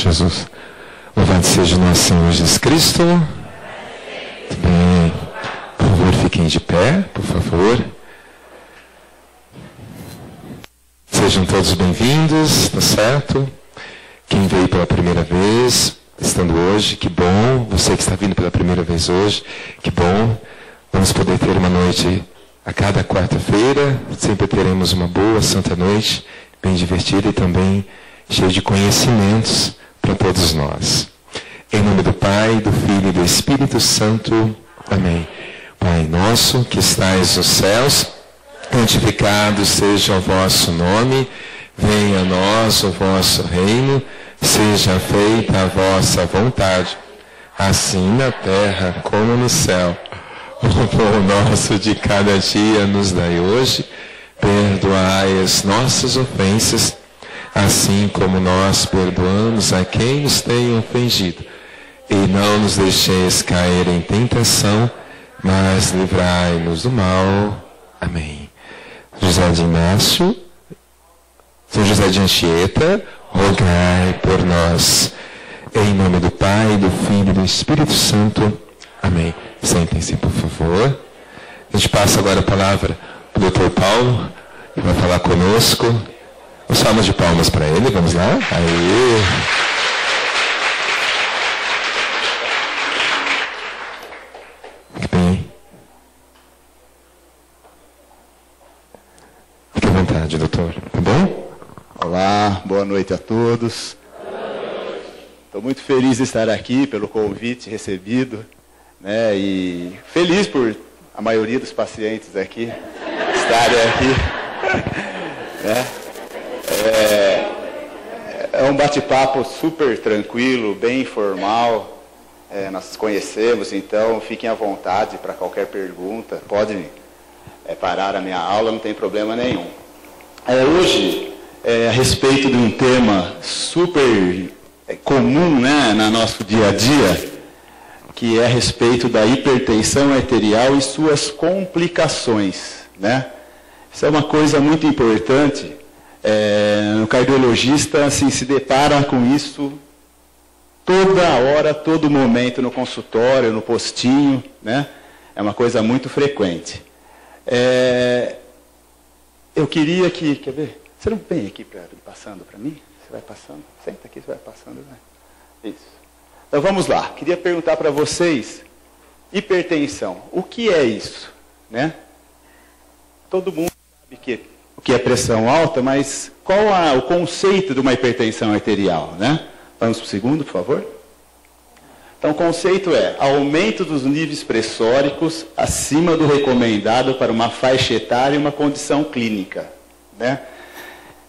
Jesus. Louvado seja o nosso Senhor Jesus Cristo. Bem, por favor, fiquem de pé, por favor. Sejam todos bem-vindos, tá certo? Quem veio pela primeira vez, estando hoje, que bom. Você que está vindo pela primeira vez hoje, que bom. Vamos poder ter uma noite a cada quarta-feira. Sempre teremos uma boa santa noite, bem divertida e também cheia de conhecimentos para todos nós. Em nome do Pai, do Filho e do Espírito Santo. Amém. Pai nosso que estais nos céus, santificado seja o vosso nome. Venha a nós o vosso reino. Seja feita a vossa vontade, assim na terra como no céu. O pão nosso de cada dia nos dai hoje. Perdoai as nossas ofensas, assim como nós perdoamos a quem nos tem ofendido. E não nos deixeis cair em tentação, mas livrai-nos do mal. Amém. José de Inácio, São José de Anchieta, rogai por nós. Em nome do Pai, do Filho e do Espírito Santo. Amém. Sentem-se, por favor. A gente passa agora a palavra para o Dr. Paulo, que vai falar conosco. Uma salva de palmas para ele, vamos lá? Aê! Fique bem. Fique à vontade, doutor. Tá bom? Olá, boa noite a todos. Estou muito feliz de estar aqui pelo convite recebido, né? E feliz por a maioria dos pacientes aqui estarem aqui. Né? É um bate-papo super tranquilo, bem informal. Nós conhecemos, então fiquem à vontade para qualquer pergunta. Podem parar a minha aula, não tem problema nenhum. Hoje, a respeito de um tema super comum, né, no nosso dia a dia, que é a respeito da hipertensão arterial e suas complicações, né? Isso é uma coisa muito importante. O cardiologista assim, se depara com isso toda hora, todo momento, no consultório, no postinho, né? É uma coisa muito frequente. Eu queria que... Quer ver? Você não vem aqui passando para mim? Você vai passando? Senta aqui, você vai passando. Vai. Isso. Então vamos lá. Queria perguntar para vocês, hipertensão. O que é isso? Né? Todo mundo sabe o que é pressão alta, mas qual o conceito de uma hipertensão arterial? Né? Vamos para o segundo, por favor. Então o conceito é aumento dos níveis pressóricos acima do recomendado para uma faixa etária e uma condição clínica. Né?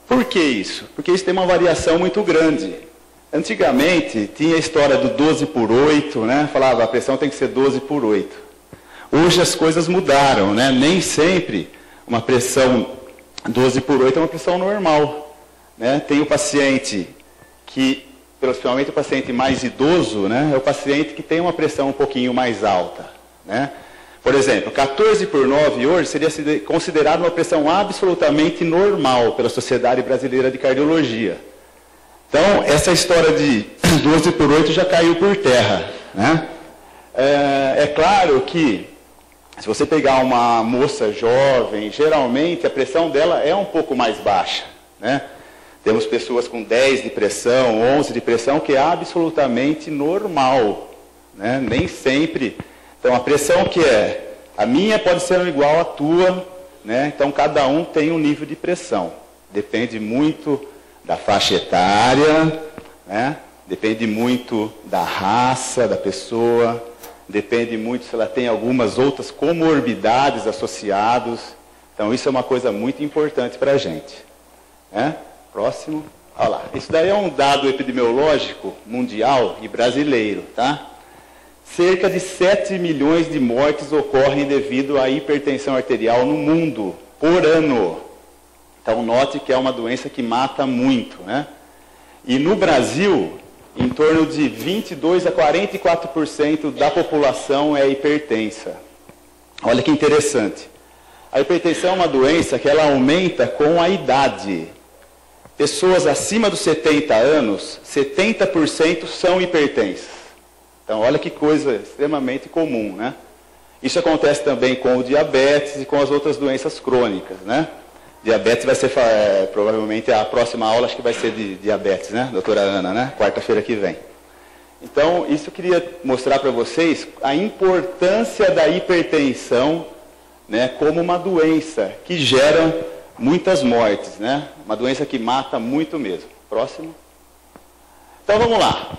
Por que isso? Porque isso tem uma variação muito grande. Antigamente, tinha a história do 12/8, né? Falava, a pressão tem que ser 12/8. Hoje as coisas mudaram, né? Nem sempre uma pressão 12/8 é uma pressão normal. Né? Tem o paciente que, principalmente o paciente mais idoso, né? É o paciente que tem uma pressão um pouquinho mais alta. Né? Por exemplo, 14/9 hoje seria considerado uma pressão absolutamente normal pela Sociedade Brasileira de Cardiologia. Então, essa história de 12/8 já caiu por terra. Né? É claro que, se você pegar uma moça jovem, geralmente a pressão dela é um pouco mais baixa. Né? Temos pessoas com 10 de pressão, 11 de pressão, que é absolutamente normal. Né? Nem sempre... Então, a pressão que a minha pode ser igual à tua, né? Então, cada um tem um nível de pressão. Depende muito da faixa etária, né? Depende muito da raça da pessoa, depende muito se ela tem algumas outras comorbidades associadas. Então, isso é uma coisa muito importante para a gente. Né? Próximo. Olha lá. Isso daí é um dado epidemiológico mundial e brasileiro, tá? Cerca de 7 milhões de mortes ocorrem devido à hipertensão arterial no mundo, por ano. Então, note que é uma doença que mata muito. Né? E no Brasil, em torno de 22% a 44% da população é hipertensa. Olha que interessante. A hipertensão é uma doença que ela aumenta com a idade. pessoas acima dos 70 anos, 70% são hipertensas. Então, olha que coisa extremamente comum, né? Isso acontece também com o diabetes e com as outras doenças crônicas, né? Diabetes vai ser, provavelmente, a próxima aula acho que vai ser de diabetes, né? Doutora Ana, né? Quarta-feira que vem. Então, isso eu queria mostrar para vocês a importância da hipertensão, né? Como uma doença que gera muitas mortes, né? Uma doença que mata muito mesmo. Próximo. Então, vamos lá.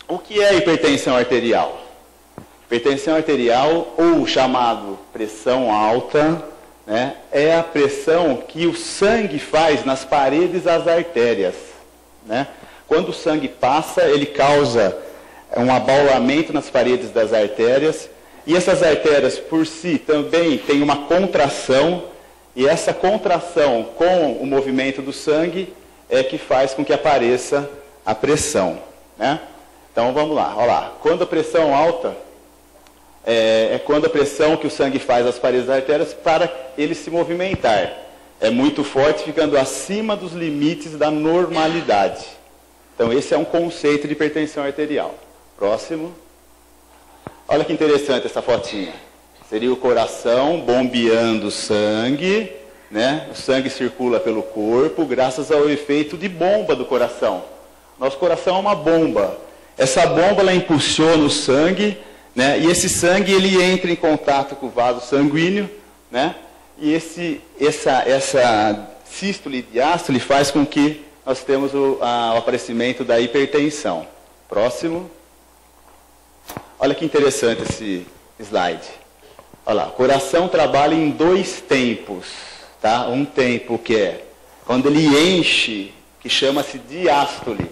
O que é hipertensão arterial? Hipertensão arterial, ou chamado pressão alta, né, é a pressão que o sangue faz nas paredes das artérias, né? Quando o sangue passa, ele causa um abaulamento nas paredes das artérias, e essas artérias por si também têm uma contração, e essa contração com o movimento do sangue é que faz com que apareça a pressão, né? Então vamos lá, olha lá. Quando a pressão alta é quando a pressão que o sangue faz às paredes das artérias para ele se movimentar é muito forte, ficando acima dos limites da normalidade. Então esse é um conceito de hipertensão arterial. Próximo. Olha que interessante essa fotinha. Seria o coração bombeando sangue, né? O sangue circula pelo corpo graças ao efeito de bomba do coração. Nosso coração é uma bomba. Essa bomba ela impulsiona o sangue, né? E esse sangue ele entra em contato com o vaso sanguíneo, né? E essa sístole e diástole faz com que nós temos o aparecimento da hipertensão. Próximo. Olha que interessante esse slide. Olha lá, o coração trabalha em dois tempos, tá? Um tempo que é quando ele enche, que chama-se diástole,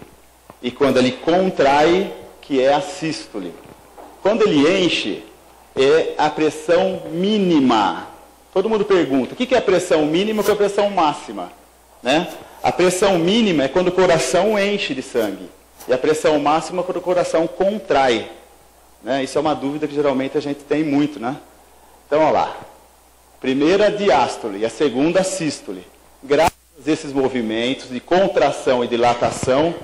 e quando ele contrai, que é a sístole. Quando ele enche, é a pressão mínima. Todo mundo pergunta, o que é a pressão mínima e o que é a pressão máxima? Né? A pressão mínima é quando o coração enche de sangue. E a pressão máxima é quando o coração contrai. Né? Isso é uma dúvida que geralmente a gente tem muito, né? Então, olha lá. Primeira a diástole e a segunda a sístole. Graças a esses movimentos de contração e dilatação,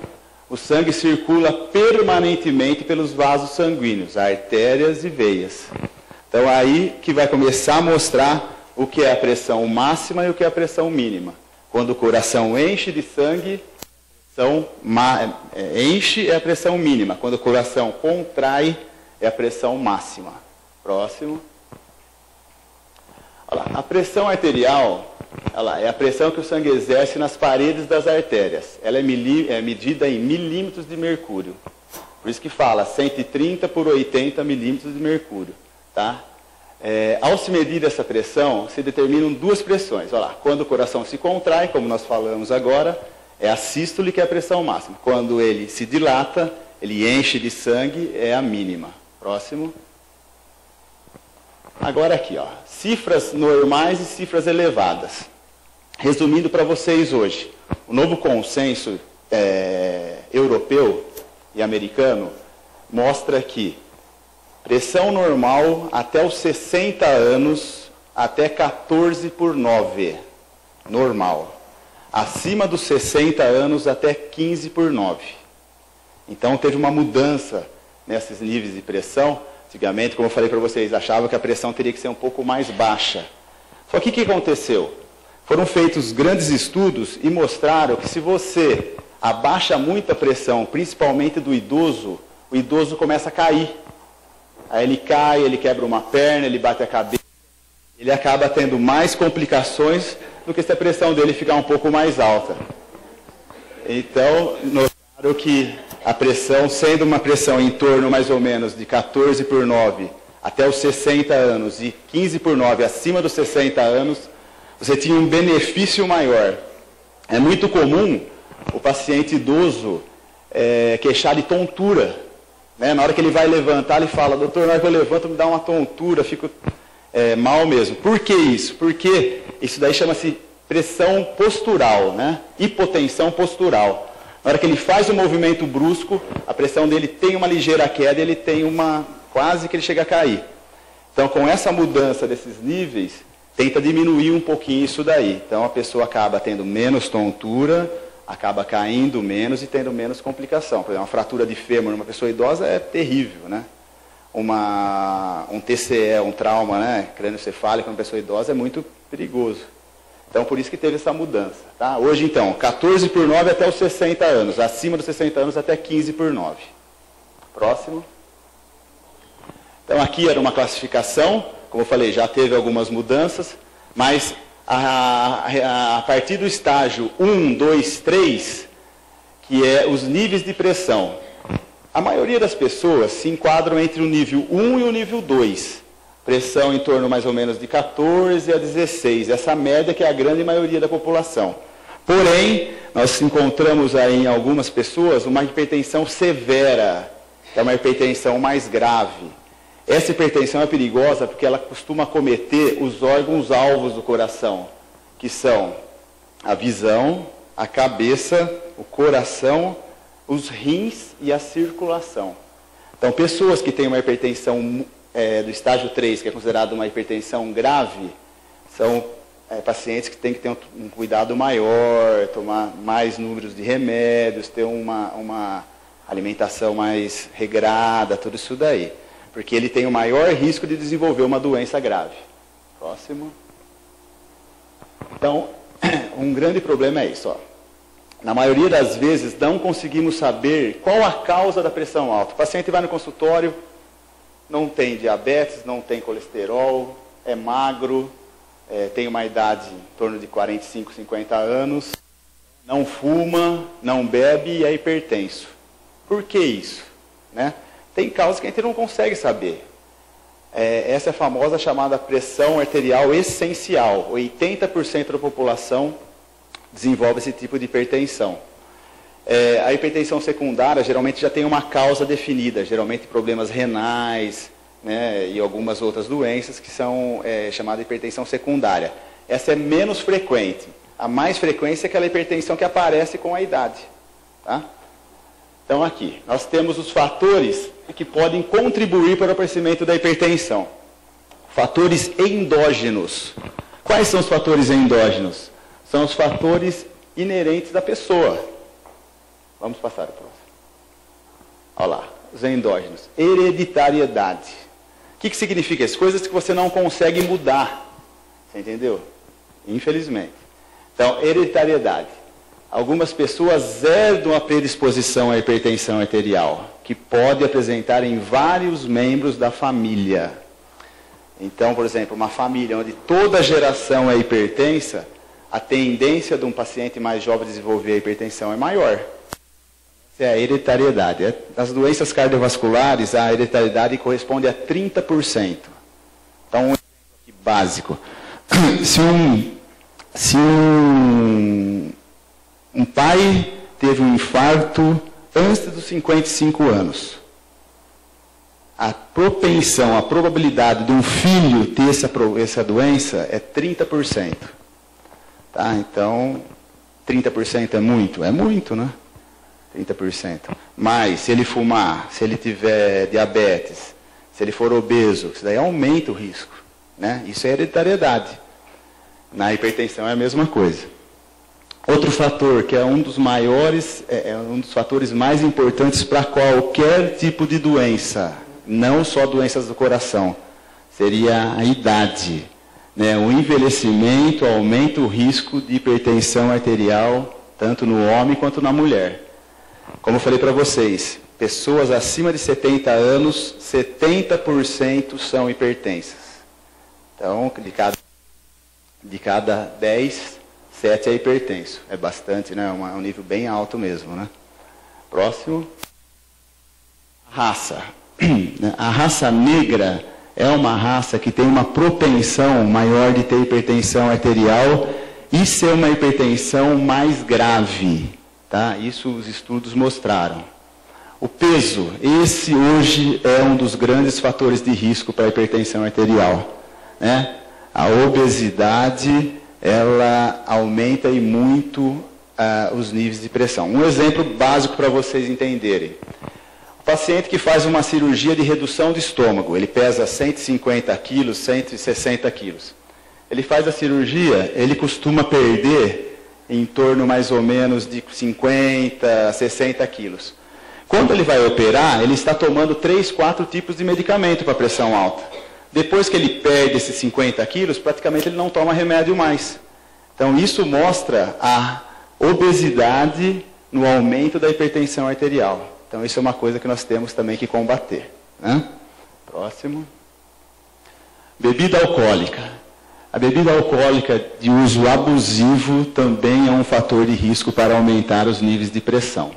o sangue circula permanentemente pelos vasos sanguíneos, artérias e veias. Então, aí que vai começar a mostrar o que é a pressão máxima e o que é a pressão mínima. Quando o coração enche de sangue, enche é a pressão mínima. Quando o coração contrai, é a pressão máxima. Próximo. Olha lá. A pressão arterial, olha lá, é a pressão que o sangue exerce nas paredes das artérias. Ela é medida em milímetros de mercúrio. Por isso que fala 130 por 80 milímetros de mercúrio. Tá? Ao se medir essa pressão, se determinam duas pressões. Olha lá, quando o coração se contrai, como nós falamos agora, é a sístole que é a pressão máxima. Quando ele se dilata, ele enche de sangue, é a mínima. Próximo. Agora aqui, ó, cifras normais e cifras elevadas. Resumindo para vocês hoje, o novo consenso europeu e americano mostra que pressão normal até os 60 anos, até 14 por 9, normal. Acima dos 60 anos, até 15 por 9. Então teve uma mudança nesses níveis de pressão. Antigamente, como eu falei para vocês, achavam que a pressão teria que ser um pouco mais baixa. Só que o que aconteceu? Foram feitos grandes estudos e mostraram que se você abaixa muito a pressão, principalmente do idoso, o idoso começa a cair. Aí ele cai, ele quebra uma perna, ele bate a cabeça, ele acaba tendo mais complicações do que se a pressão dele ficar um pouco mais alta. Então, notaram que a pressão, sendo uma pressão em torno mais ou menos de 14 por 9 até os 60 anos e 15 por 9 acima dos 60 anos, você tinha um benefício maior. É muito comum o paciente idoso queixar de tontura. Né? Na hora que ele vai levantar, ele fala, doutor, na hora que eu levanto me dá uma tontura, fico mal mesmo. Por que isso? Porque isso daí chama-se pressão postural, né? Hipotensão postural. Na hora que ele faz um movimento brusco, a pressão dele tem uma ligeira queda e ele tem quase que ele chega a cair. Então, com essa mudança desses níveis, tenta diminuir um pouquinho isso daí. Então, a pessoa acaba tendo menos tontura, acaba caindo menos e tendo menos complicação. Por exemplo, uma fratura de fêmur numa pessoa idosa é terrível, né? Um TCE, um trauma, né, crânioencefálico numa pessoa idosa é muito perigoso. Então, por isso que teve essa mudança. Tá? Hoje, então, 14 por 9 até os 60 anos. Acima dos 60 anos, até 15 por 9. Próximo. Então, aqui era uma classificação. Como eu falei, já teve algumas mudanças. Mas, a partir do estágio 1, 2, 3, que é os níveis de pressão. A maioria das pessoas se enquadram entre o nível 1 e o nível 2. Pressão em torno mais ou menos de 14 a 16. Essa média que é a grande maioria da população. Porém, nós encontramos aí em algumas pessoas uma hipertensão severa, que é uma hipertensão mais grave. Essa hipertensão é perigosa porque ela costuma acometer os órgãos-alvos do coração, que são a visão, a cabeça, o coração, os rins e a circulação. Então, pessoas que têm uma hipertensão do estágio 3, que é considerado uma hipertensão grave, são pacientes que têm que ter um cuidado maior, tomar mais números de remédios, ter uma alimentação mais regrada, tudo isso daí. Porque ele tem o maior risco de desenvolver uma doença grave. Próximo. Então, um grande problema é isso, ó. Na maioria das vezes, não conseguimos saber qual a causa da pressão alta. O paciente vai no consultório, não tem diabetes, não tem colesterol, é magro, tem uma idade em torno de 45, 50 anos, não fuma, não bebe e é hipertenso. Por que isso? Né? Tem causas que a gente não consegue saber. Essa é a famosa chamada pressão arterial essencial. 80% da população desenvolve esse tipo de hipertensão. A hipertensão secundária geralmente já tem uma causa definida, geralmente problemas renais, né, e algumas outras doenças que são chamadas de hipertensão secundária. Essa é menos frequente. A mais frequente é aquela hipertensão que aparece com a idade. Tá? Então aqui, nós temos os fatores que podem contribuir para o aparecimento da hipertensão. Fatores endógenos. Quais são os fatores endógenos? São os fatores inerentes da pessoa. Vamos passar o próximo. Olha lá, os endógenos. Hereditariedade. O que significa isso? Coisas que você não consegue mudar. Você entendeu? Infelizmente. Então, hereditariedade. Algumas pessoas herdam a predisposição à hipertensão arterial, que pode apresentar em vários membros da família. Então, por exemplo, uma família onde toda a geração é hipertensa, a tendência de um paciente mais jovem desenvolver a hipertensão é maior. Essa é a hereditariedade. Nas doenças cardiovasculares, a hereditariedade corresponde a 30%. Então, um exemplo aqui básico. Se um pai teve um infarto antes dos 55 anos, a propensão, a probabilidade de um filho ter essa doença é 30%. Tá? Então, 30% é muito? É muito, né? 30%. Mas, se ele fumar, se ele tiver diabetes, se ele for obeso, isso daí aumenta o risco. Né? Isso é hereditariedade. Na hipertensão é a mesma coisa. Outro fator, que é um dos maiores, um dos fatores mais importantes para qualquer tipo de doença, não só doenças do coração, seria a idade. Né? O envelhecimento aumenta o risco de hipertensão arterial, tanto no homem quanto na mulher. Como eu falei para vocês, pessoas acima de 70 anos, 70% são hipertensas. Então, de cada 10, 7 é hipertenso. É bastante, né? Um nível bem alto mesmo, né? Próximo. Raça. A raça negra é uma raça que tem uma propensão maior de ter hipertensão arterial e ser uma hipertensão mais grave. Tá? Isso os estudos mostraram. O peso, esse hoje é um dos grandes fatores de risco para a hipertensão arterial. Né? A obesidade, ela aumenta e muito os níveis de pressão. Um exemplo básico para vocês entenderem. O paciente que faz uma cirurgia de redução de estômago, ele pesa 150 quilos, 160 quilos. Ele faz a cirurgia, ele costuma perder em torno mais ou menos de 50, 60 quilos. Quando ele vai operar, ele está tomando 3, 4 tipos de medicamento para pressão alta. Depois que ele perde esses 50 quilos, praticamente ele não toma remédio mais. Então isso mostra a obesidade no aumento da hipertensão arterial. Então isso é uma coisa que nós temos também que combater, né? Próximo. Bebida alcoólica. A bebida alcoólica de uso abusivo também é um fator de risco para aumentar os níveis de pressão.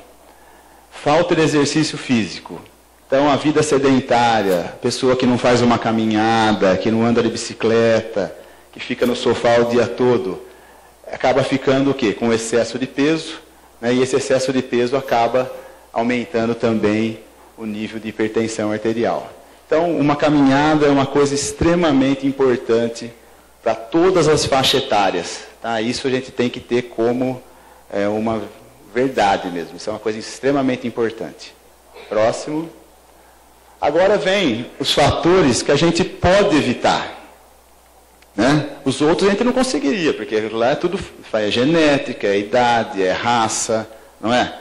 Falta de exercício físico. Então, a vida sedentária, pessoa que não faz uma caminhada, que não anda de bicicleta, que fica no sofá o dia todo, acaba ficando o quê? Com excesso de peso, né? E esse excesso de peso acaba aumentando também o nível de hipertensão arterial. Então, uma caminhada é uma coisa extremamente importante para todas as faixas etárias. Tá? Isso a gente tem que ter como uma verdade mesmo. Isso é uma coisa extremamente importante. Próximo. Agora vem os fatores que a gente pode evitar. Né? Os outros a gente não conseguiria, porque lá é tudo é genética, é idade, é raça, não é?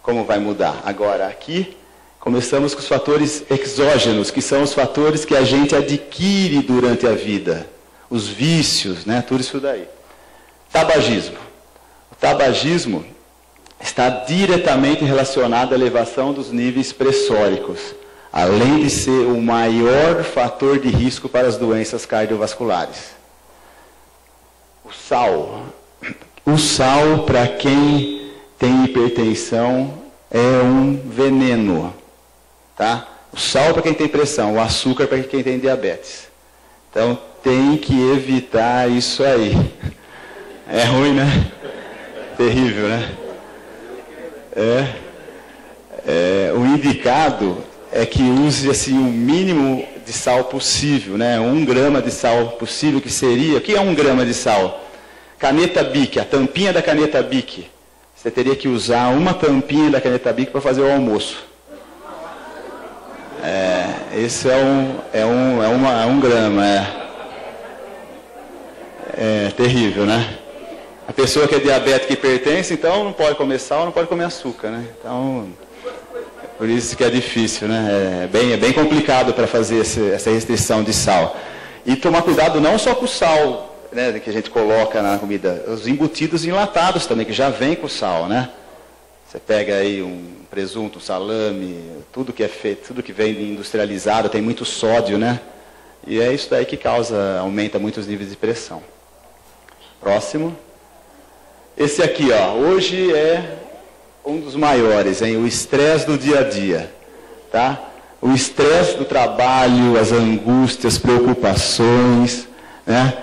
Como vai mudar? Agora aqui, começamos com os fatores exógenos, que são os fatores que a gente adquire durante a vida. Os vícios, né? Tudo isso daí. Tabagismo. O tabagismo está diretamente relacionado à elevação dos níveis pressóricos, além de ser o maior fator de risco para as doenças cardiovasculares. O sal. O sal, para quem tem hipertensão, é um veneno. Tá? O sal para quem tem pressão, o açúcar para quem tem diabetes. Então, tem que evitar isso aí. É ruim, né? Terrível, né? O indicado é que use assim, o mínimo de sal possível, né? 1 grama de sal possível, que seria... O que é 1 grama de sal? Caneta Bic, a tampinha da caneta Bic. Você teria que usar uma tampinha da caneta Bic para fazer o almoço. Esse é 1 grama, é terrível, né? A pessoa que é diabética e hipertensa, então não pode comer sal, não pode comer açúcar, né? Então, por isso que é difícil, né? É bem complicado para fazer essa restrição de sal. E tomar cuidado não só com o sal, né, que a gente coloca na comida, os embutidos enlatados também, que já vem com sal, né? Você pega aí um presunto, um salame, tudo que é feito, tudo que vem industrializado, tem muito sódio, né? E é isso daí que aumenta muito os níveis de pressão. Próximo. Esse aqui, ó, hoje é um dos maiores, hein? O estresse do dia a dia, tá? O estresse do trabalho, as angústias, preocupações, né?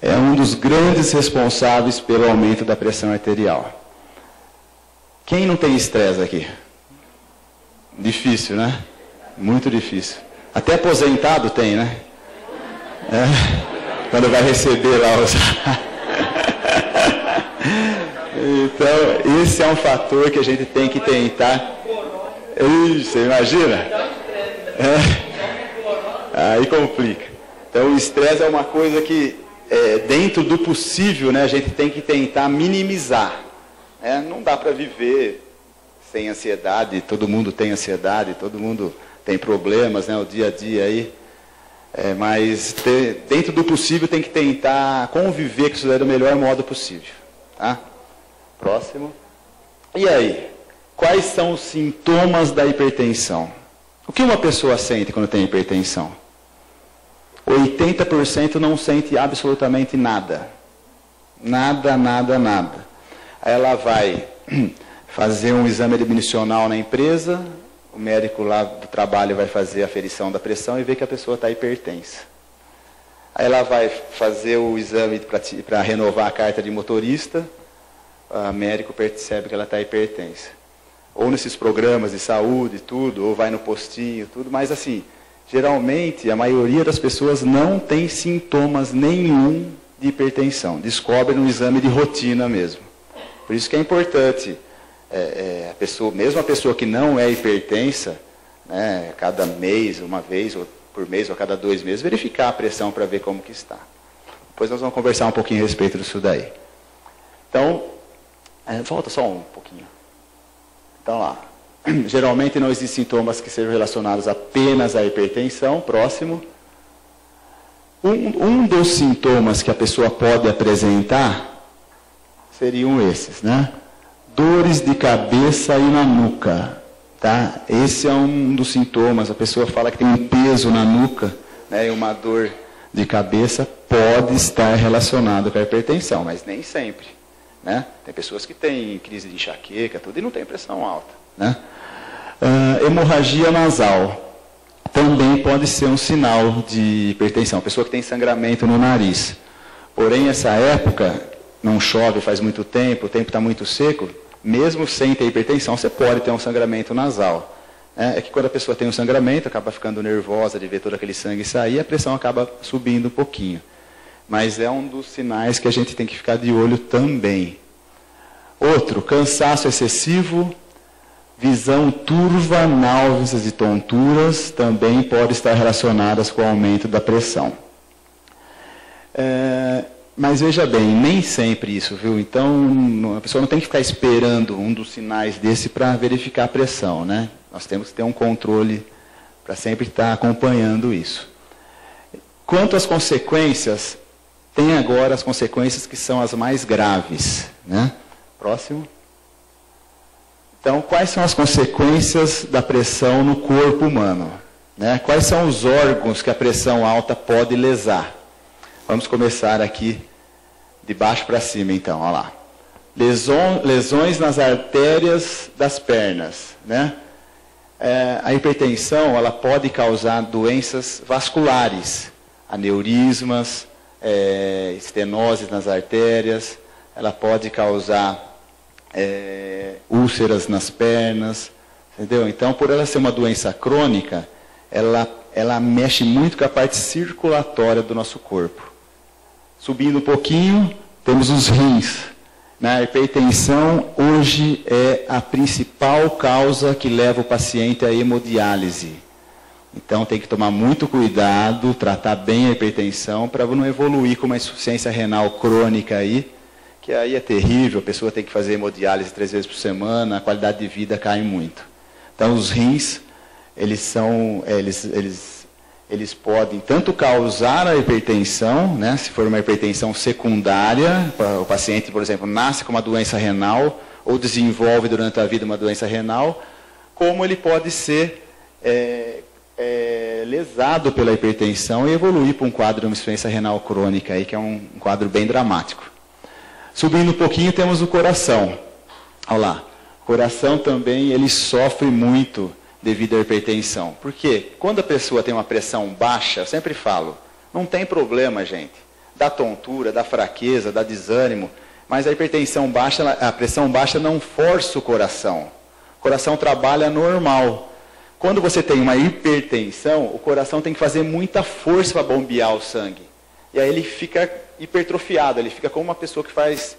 É um dos grandes responsáveis pelo aumento da pressão arterial. Quem não tem estresse aqui? Difícil, né? Muito difícil. Até aposentado tem, né? Quando vai receber lá os... Então, esse é um fator que a gente tem que tentar... Você imagina? Aí complica. Então, o estresse é uma coisa que, dentro do possível, né, a gente tem que tentar minimizar. Não dá para viver sem ansiedade, todo mundo tem ansiedade, todo mundo tem problemas, né, o dia a dia aí. Mas, dentro do possível, tem que tentar conviver com isso daí do melhor modo possível. Tá? Próximo. E aí? Quais são os sintomas da hipertensão? O que uma pessoa sente quando tem hipertensão? 80% não sente absolutamente nada. Nada, nada, nada. Aí ela vai fazer um exame admissional na empresa, o médico lá do trabalho vai fazer a aferição da pressão e vê que a pessoa está hipertensa. Aí ela vai fazer o exame para renovar a carta de motorista, o médico percebe que ela está hipertensa. Ou nesses programas de saúde, tudo, ou vai no postinho, tudo, mas assim, geralmente a maioria das pessoas não tem sintomas nenhum de hipertensão, descobre no exame de rotina mesmo. Por isso que é importante, mesmo a pessoa que não é hipertensa, né, cada mês, uma vez, ou por mês, ou a cada 2 meses, verificar a pressão para ver como que está. Depois nós vamos conversar um pouquinho a respeito disso daí. Então, Volta só um pouquinho. Então lá. Geralmente não existem sintomas que sejam relacionados apenas à hipertensão. Próximo. Um dos sintomas que a pessoa pode apresentar seriam esses, né? Dores de cabeça e na nuca, tá? Esse é um dos sintomas. A pessoa fala que tem um peso na nuca, né? E uma dor de cabeça pode estar relacionado com a hipertensão, mas nem sempre, né? Tem pessoas que têm crise de enxaqueca, tudo, e não tem pressão alta, né? Hemorragia nasal também pode ser um sinal de hipertensão. Pessoa que tem sangramento no nariz. Porém, essa época, não chove faz muito tempo, o tempo está muito seco, mesmo sem ter hipertensão, você pode ter um sangramento nasal. É que quando a pessoa tem um sangramento, acaba ficando nervosa de ver todo aquele sangue sair, a pressão acaba subindo um pouquinho. Mas é um dos sinais que a gente tem que ficar de olho também. Outro, cansaço excessivo, visão turva, náuseas e tonturas também podem estar relacionadas com o aumento da pressão. Mas veja bem, nem sempre isso, viu? Então, a pessoa não tem que ficar esperando um dos sinais desse para verificar a pressão, né? Nós temos que ter um controle para sempre estar acompanhando isso. Quanto às consequências, tem agora as consequências que são as mais graves, né? Próximo. Então, quais são as consequências da pressão no corpo humano? Né? Quais são os órgãos que a pressão alta pode lesar? Vamos começar aqui de baixo para cima, então. Olha lá. Lesões nas artérias das pernas. Né? A hipertensão ela pode causar doenças vasculares, aneurismas, estenoses nas artérias. Ela pode causar úlceras nas pernas, entendeu? Então, por ela ser uma doença crônica, ela mexe muito com a parte circulatória do nosso corpo. Subindo um pouquinho, temos os rins. A hipertensão hoje é a principal causa que leva o paciente à hemodiálise. Então, tem que tomar muito cuidado, tratar bem a hipertensão para não evoluir com uma insuficiência renal crônica aí, que aí é terrível, a pessoa tem que fazer hemodiálise 3 vezes por semana, a qualidade de vida cai muito. Então, os rins, eles podem tanto causar a hipertensão, né, se for uma hipertensão secundária, o paciente, por exemplo, nasce com uma doença renal, ou desenvolve durante a vida uma doença renal, como ele pode ser lesado pela hipertensão e evoluir para um quadro de uma insuficiência renal crônica, aí, que é um quadro bem dramático. Subindo um pouquinho, temos o coração. Olha lá. O coração também, ele sofre muito devido à hipertensão. Por quê? Quando a pessoa tem uma pressão baixa, eu sempre falo, não tem problema, gente. Dá tontura, dá fraqueza, dá desânimo, mas a hipertensão baixa, a pressão baixa não força o coração. O coração trabalha normal. Quando você tem uma hipertensão, o coração tem que fazer muita força para bombear o sangue. E aí ele fica hipertrofiado, ele fica como uma pessoa que faz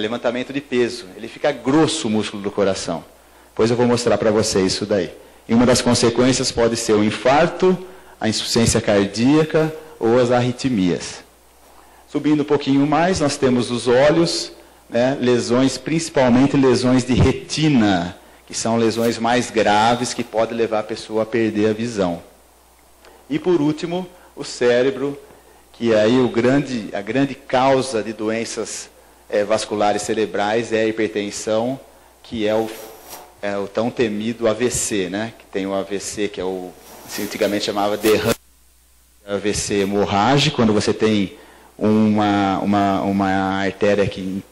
levantamento de peso. Ele fica grosso o músculo do coração. Depois eu vou mostrar para vocês isso daí. E uma das consequências pode ser o infarto, a insuficiência cardíaca ou as arritmias. Subindo um pouquinho mais, nós temos os olhos, né, lesões, principalmente lesões de retina, que são lesões mais graves que podem levar a pessoa a perder a visão. E por último, o cérebro, que aí a grande causa de doenças vasculares cerebrais é a hipertensão, que é o tão temido AVC, né? Que tem o AVC, que se antigamente chamava derrame, AVC hemorrágico, quando você tem uma artéria que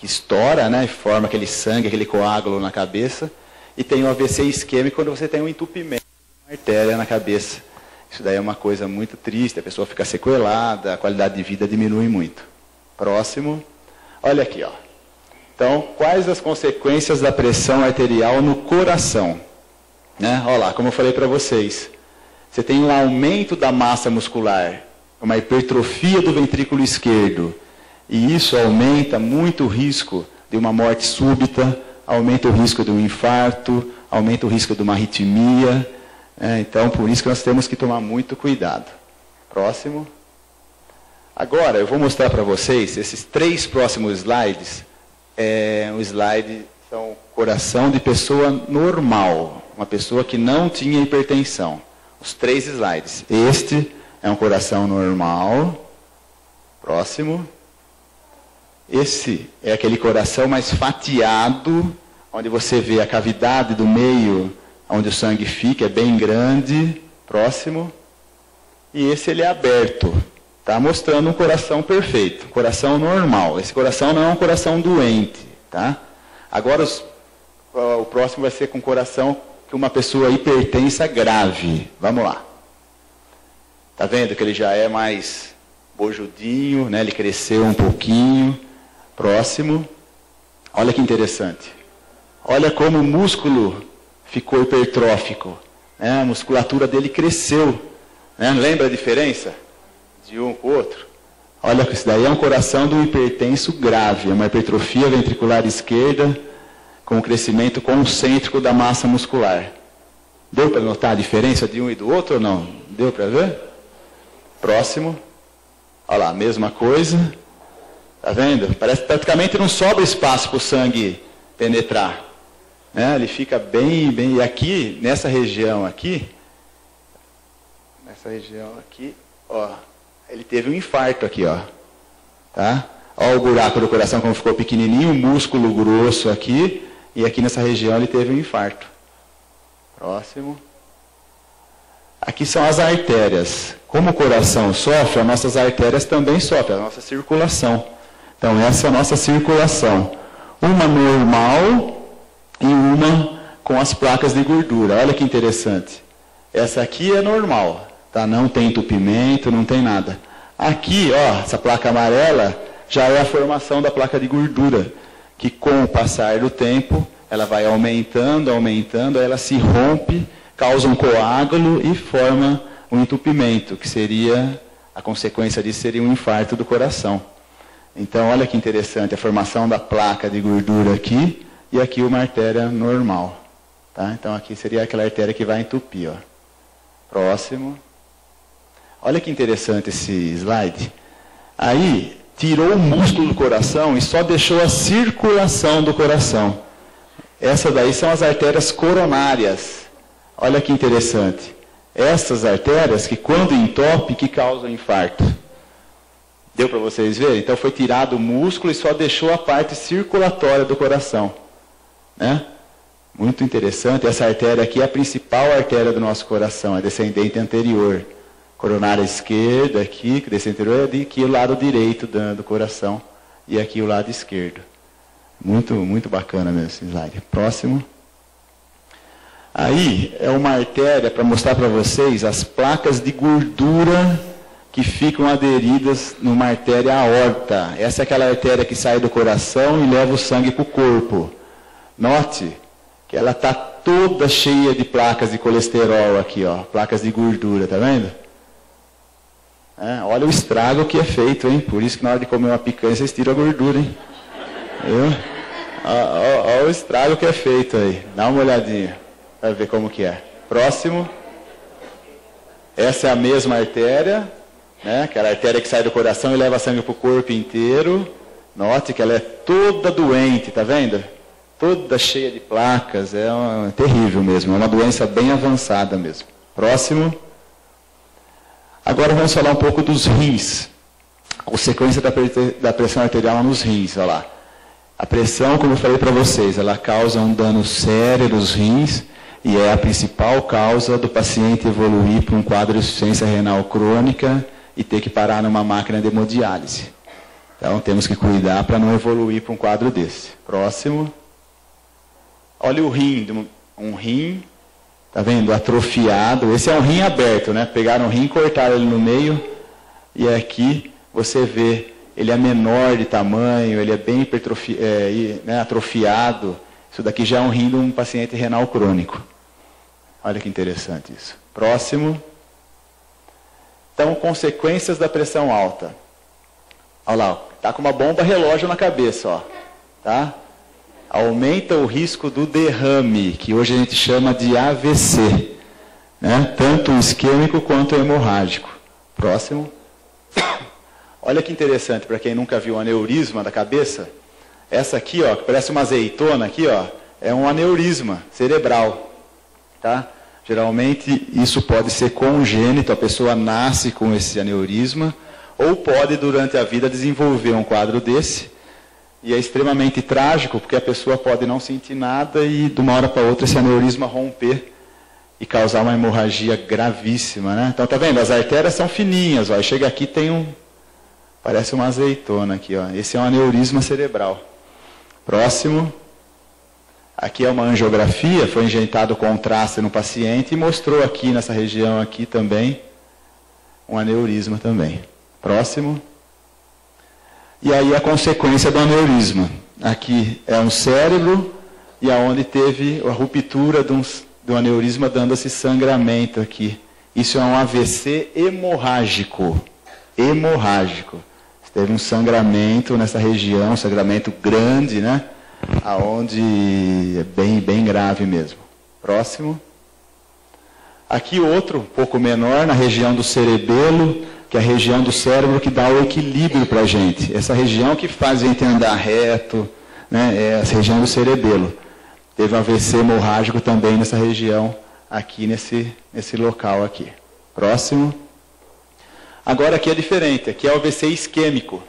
estoura, né? E forma aquele sangue, aquele coágulo na cabeça, e tem o AVC isquêmico, quando você tem um entupimento de uma artéria na cabeça. Isso daí é uma coisa muito triste, a pessoa fica sequelada, a qualidade de vida diminui muito. Próximo. Olha aqui, ó. Então, quais as consequências da pressão arterial no coração? Né? Olha lá, como eu falei para vocês. Você tem um aumento da massa muscular, uma hipertrofia do ventrículo esquerdo. E isso aumenta muito o risco de uma morte súbita, aumenta o risco de um infarto, aumenta o risco de uma arritmia. Então, por isso que nós temos que tomar muito cuidado. Próximo. Agora, eu vou mostrar para vocês, esses 3 próximos slides, o slide são coração de pessoa normal, uma pessoa que não tinha hipertensão. Os 3 slides. Este é um coração normal. Próximo. Esse é aquele coração mais fatiado, onde você vê a cavidade do meio, onde o sangue fica, é bem grande. Próximo. E esse ele é aberto. Está mostrando um coração perfeito, um coração normal. Esse coração não é um coração doente. Tá? Agora o próximo vai ser com coração que uma pessoa hipertensa grave. Vamos lá. Está vendo que ele já é mais bojudinho, né? Ele cresceu um pouquinho. Próximo. Olha que interessante. Olha como o músculo ficou hipertrófico. Né? A musculatura dele cresceu. Né? Lembra a diferença de um com o outro? Olha que isso daí é um coração do hipertenso grave. É uma hipertrofia ventricular esquerda com crescimento concêntrico da massa muscular. Deu para notar a diferença de um e do outro ou não? Deu para ver? Próximo. Olha lá, mesma coisa. Está vendo? Parece que praticamente não sobra espaço para o sangue penetrar. Né? Ele fica bem... E aqui, nessa região aqui, ó, ele teve um infarto aqui, ó. Tá? Olha o buraco do coração como ficou pequenininho, um músculo grosso aqui, e aqui nessa região ele teve um infarto. Próximo. Aqui são as artérias. Como o coração sofre, as nossas artérias também sofrem, a nossa circulação. Então essa é a nossa circulação. Uma normal e uma com as placas de gordura. Olha que interessante. Essa aqui é normal, tá? Não tem entupimento, não tem nada. Aqui, ó, essa placa amarela já é a formação da placa de gordura, que com o passar do tempo, ela vai aumentando, aí ela se rompe, causa um coágulo e forma um entupimento, que seria, a consequência disso seria um infarto do coração. Então, olha que interessante, a formação da placa de gordura aqui, e aqui uma artéria normal. Tá? Então, aqui seria aquela artéria que vai entupir. Ó. Próximo. Olha que interessante esse slide. Aí, tirou o músculo do coração e só deixou a circulação do coração. Essas daí são as artérias coronárias. Olha que interessante. Essas artérias que quando entope, que causam infarto. Deu para vocês verem? Então foi tirado o músculo e só deixou a parte circulatória do coração. Né? Muito interessante. Essa artéria aqui é a principal artéria do nosso coração, é descendente anterior. Coronária esquerda aqui, que descendente anterior, é aqui o lado direito do coração. E aqui o lado esquerdo. Muito, muito bacana mesmo esse slide. Próximo. Aí é uma artéria para mostrar para vocês as placas de gordura que ficam aderidas numa artéria aorta. Essa é aquela artéria que sai do coração e leva o sangue para o corpo. Note que ela está toda cheia de placas de colesterol aqui, ó, placas de gordura, tá vendo? É, olha o estrago que é feito, hein? Por isso que na hora de comer uma picanha vocês tiram a gordura, hein? Olha o estrago que é feito aí. Dá uma olhadinha para ver como que é. Próximo. Essa é a mesma artéria, né? Aquela artéria que sai do coração e leva sangue para o corpo inteiro. Note que ela é toda doente, tá vendo? Toda cheia de placas, é terrível mesmo, é uma doença bem avançada mesmo. Próximo. Agora vamos falar um pouco dos rins. Consequência da pressão arterial nos rins, olha lá. A pressão, como eu falei para vocês, ela causa um dano sério nos rins e é a principal causa do paciente evoluir para um quadro de insuficiência renal crônica e ter que parar numa máquina de hemodiálise. Então temos que cuidar para não evoluir para um quadro desse. Próximo. Olha o rim, um rim, tá vendo? Atrofiado. Esse é um rim aberto, né? Pegaram o rim, cortaram ele no meio e aqui você vê, ele é menor de tamanho, ele é bem atrofiado. Isso daqui já é um rim de um paciente renal crônico. Olha que interessante isso. Próximo. Então, consequências da pressão alta. Olha lá, tá com uma bomba relógio na cabeça, ó. Tá? Aumenta o risco do derrame, que hoje a gente chama de AVC, né? Tanto isquêmico quanto hemorrágico. Próximo. Olha que interessante, para quem nunca viu um aneurisma da cabeça, Essa aqui, ó, que parece uma azeitona aqui, ó, é um aneurisma cerebral, tá? Geralmente isso pode ser congênito, a pessoa nasce com esse aneurisma, ou pode durante a vida desenvolver um quadro desse, e é extremamente trágico, porque a pessoa pode não sentir nada e de uma hora para outra esse aneurisma romper e causar uma hemorragia gravíssima, né? Então tá vendo, as artérias são fininhas, ó, chega aqui tem parece uma azeitona aqui, ó. Esse é um aneurisma cerebral. Próximo. Aqui é uma angiografia, foi injetado contraste no paciente e mostrou aqui nessa região aqui também um aneurisma também. Próximo. E aí a consequência do aneurisma. Aqui é um cérebro e aonde teve a ruptura do aneurisma dando esse sangramento aqui. Isso é um AVC hemorrágico. Hemorrágico. Teve um sangramento nessa região, um sangramento grande, né? Aonde é bem grave mesmo. Próximo. Aqui outro, um pouco menor, na região do cerebelo, que é a região do cérebro que dá o equilíbrio para a gente. Essa região que faz a gente andar reto, né? É a região do cerebelo. Teve um AVC hemorrágico também nessa região, aqui nesse local aqui. Próximo. Agora aqui é diferente, aqui é o AVC isquêmico,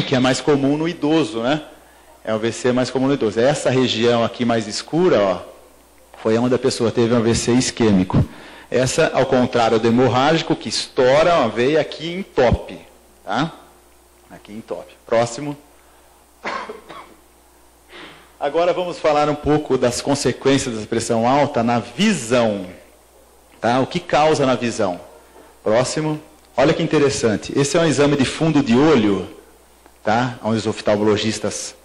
que é mais comum no idoso, né? É o AVC mais comum no idoso. Essa região aqui mais escura, ó, foi onde a pessoa teve um AVC isquêmico. Essa, ao contrário do hemorrágico, que estoura uma veia aqui em entope, tá? Aqui em entope. Próximo. Agora vamos falar um pouco das consequências da pressão alta na visão, tá? O que causa na visão? Próximo. Olha que interessante, esse é um exame de fundo de olho, tá? Onde os oftalmologistas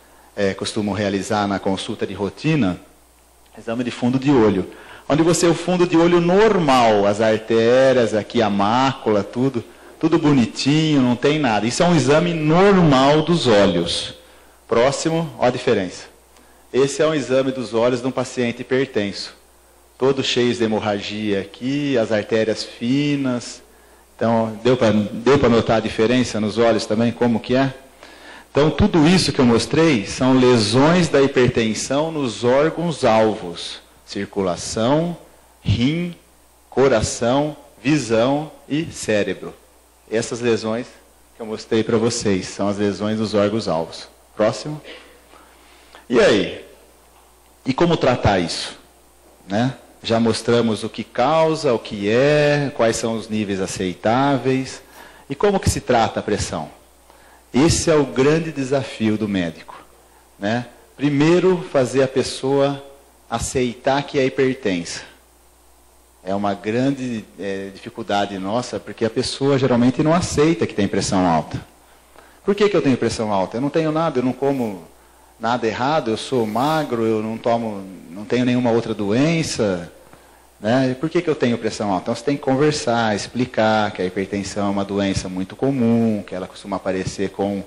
costumam realizar na consulta de rotina, exame de fundo de olho. Onde você, o fundo de olho normal, as artérias, aqui a mácula, tudo bonitinho, não tem nada. Isso é um exame normal dos olhos. Próximo, olha a diferença. Esse é um exame dos olhos de um paciente hipertenso. Todos cheios de hemorragia aqui, as artérias finas. Então, deu para notar a diferença nos olhos também, como que é? Então, tudo isso que eu mostrei são lesões da hipertensão nos órgãos-alvos. Circulação, rim, coração, visão e cérebro. Essas lesões que eu mostrei para vocês são as lesões dos órgãos-alvos. Próximo. E aí? E como tratar isso? Né? Já mostramos o que causa, o que é, quais são os níveis aceitáveis e como que se trata a pressão. Esse é o grande desafio do médico, né? Primeiro, fazer a pessoa aceitar que é hipertensa. É uma grande dificuldade nossa, porque a pessoa geralmente não aceita que tem pressão alta. Por que eu tenho pressão alta? Eu não tenho nada, eu não como nada errado, eu sou magro, eu não tenho nenhuma outra doença, né? E por que eu tenho pressão alta? Então você tem que conversar, explicar que a hipertensão é uma doença muito comum, que ela costuma aparecer com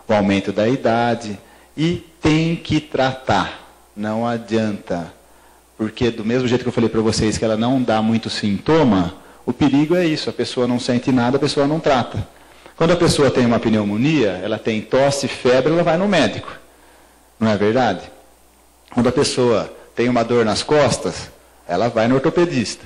o aumento da idade, e tem que tratar, não adianta. Porque do mesmo jeito que eu falei para vocês que ela não dá muito sintoma, o perigo é isso, a pessoa não sente nada, a pessoa não trata. Quando a pessoa tem uma pneumonia, ela tem tosse, febre, ela vai no médico. Não é verdade? Quando a pessoa tem uma dor nas costas, ela vai no ortopedista.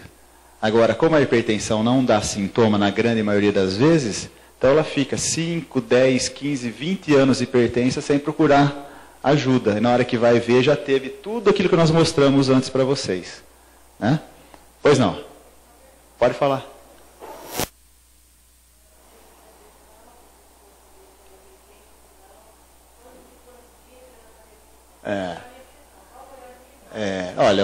Agora, como a hipertensão não dá sintoma na grande maioria das vezes, então ela fica 5, 10, 15, 20 anos hipertensa sem procurar ajuda. E na hora que vai ver, já teve tudo aquilo que nós mostramos antes para vocês. Né? Pois não. Pode falar. Olha,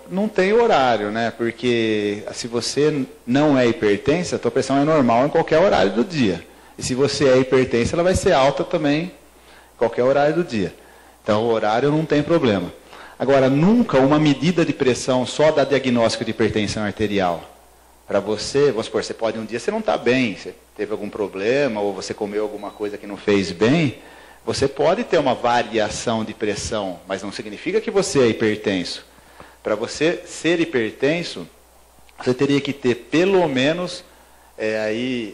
não tem horário, né? Porque se você não é hipertensa, a tua pressão é normal em qualquer horário do dia. E se você é hipertensa, ela vai ser alta também em qualquer horário do dia. Então, o horário não tem problema. Agora, nunca uma medida de pressão só dá diagnóstico de hipertensão arterial. Para você, vamos supor, você pode um dia você não está bem, você teve algum problema, ou você comeu alguma coisa que não fez bem, você pode ter uma variação de pressão, mas não significa que você é hipertenso. Para você ser hipertenso, você teria que ter pelo menos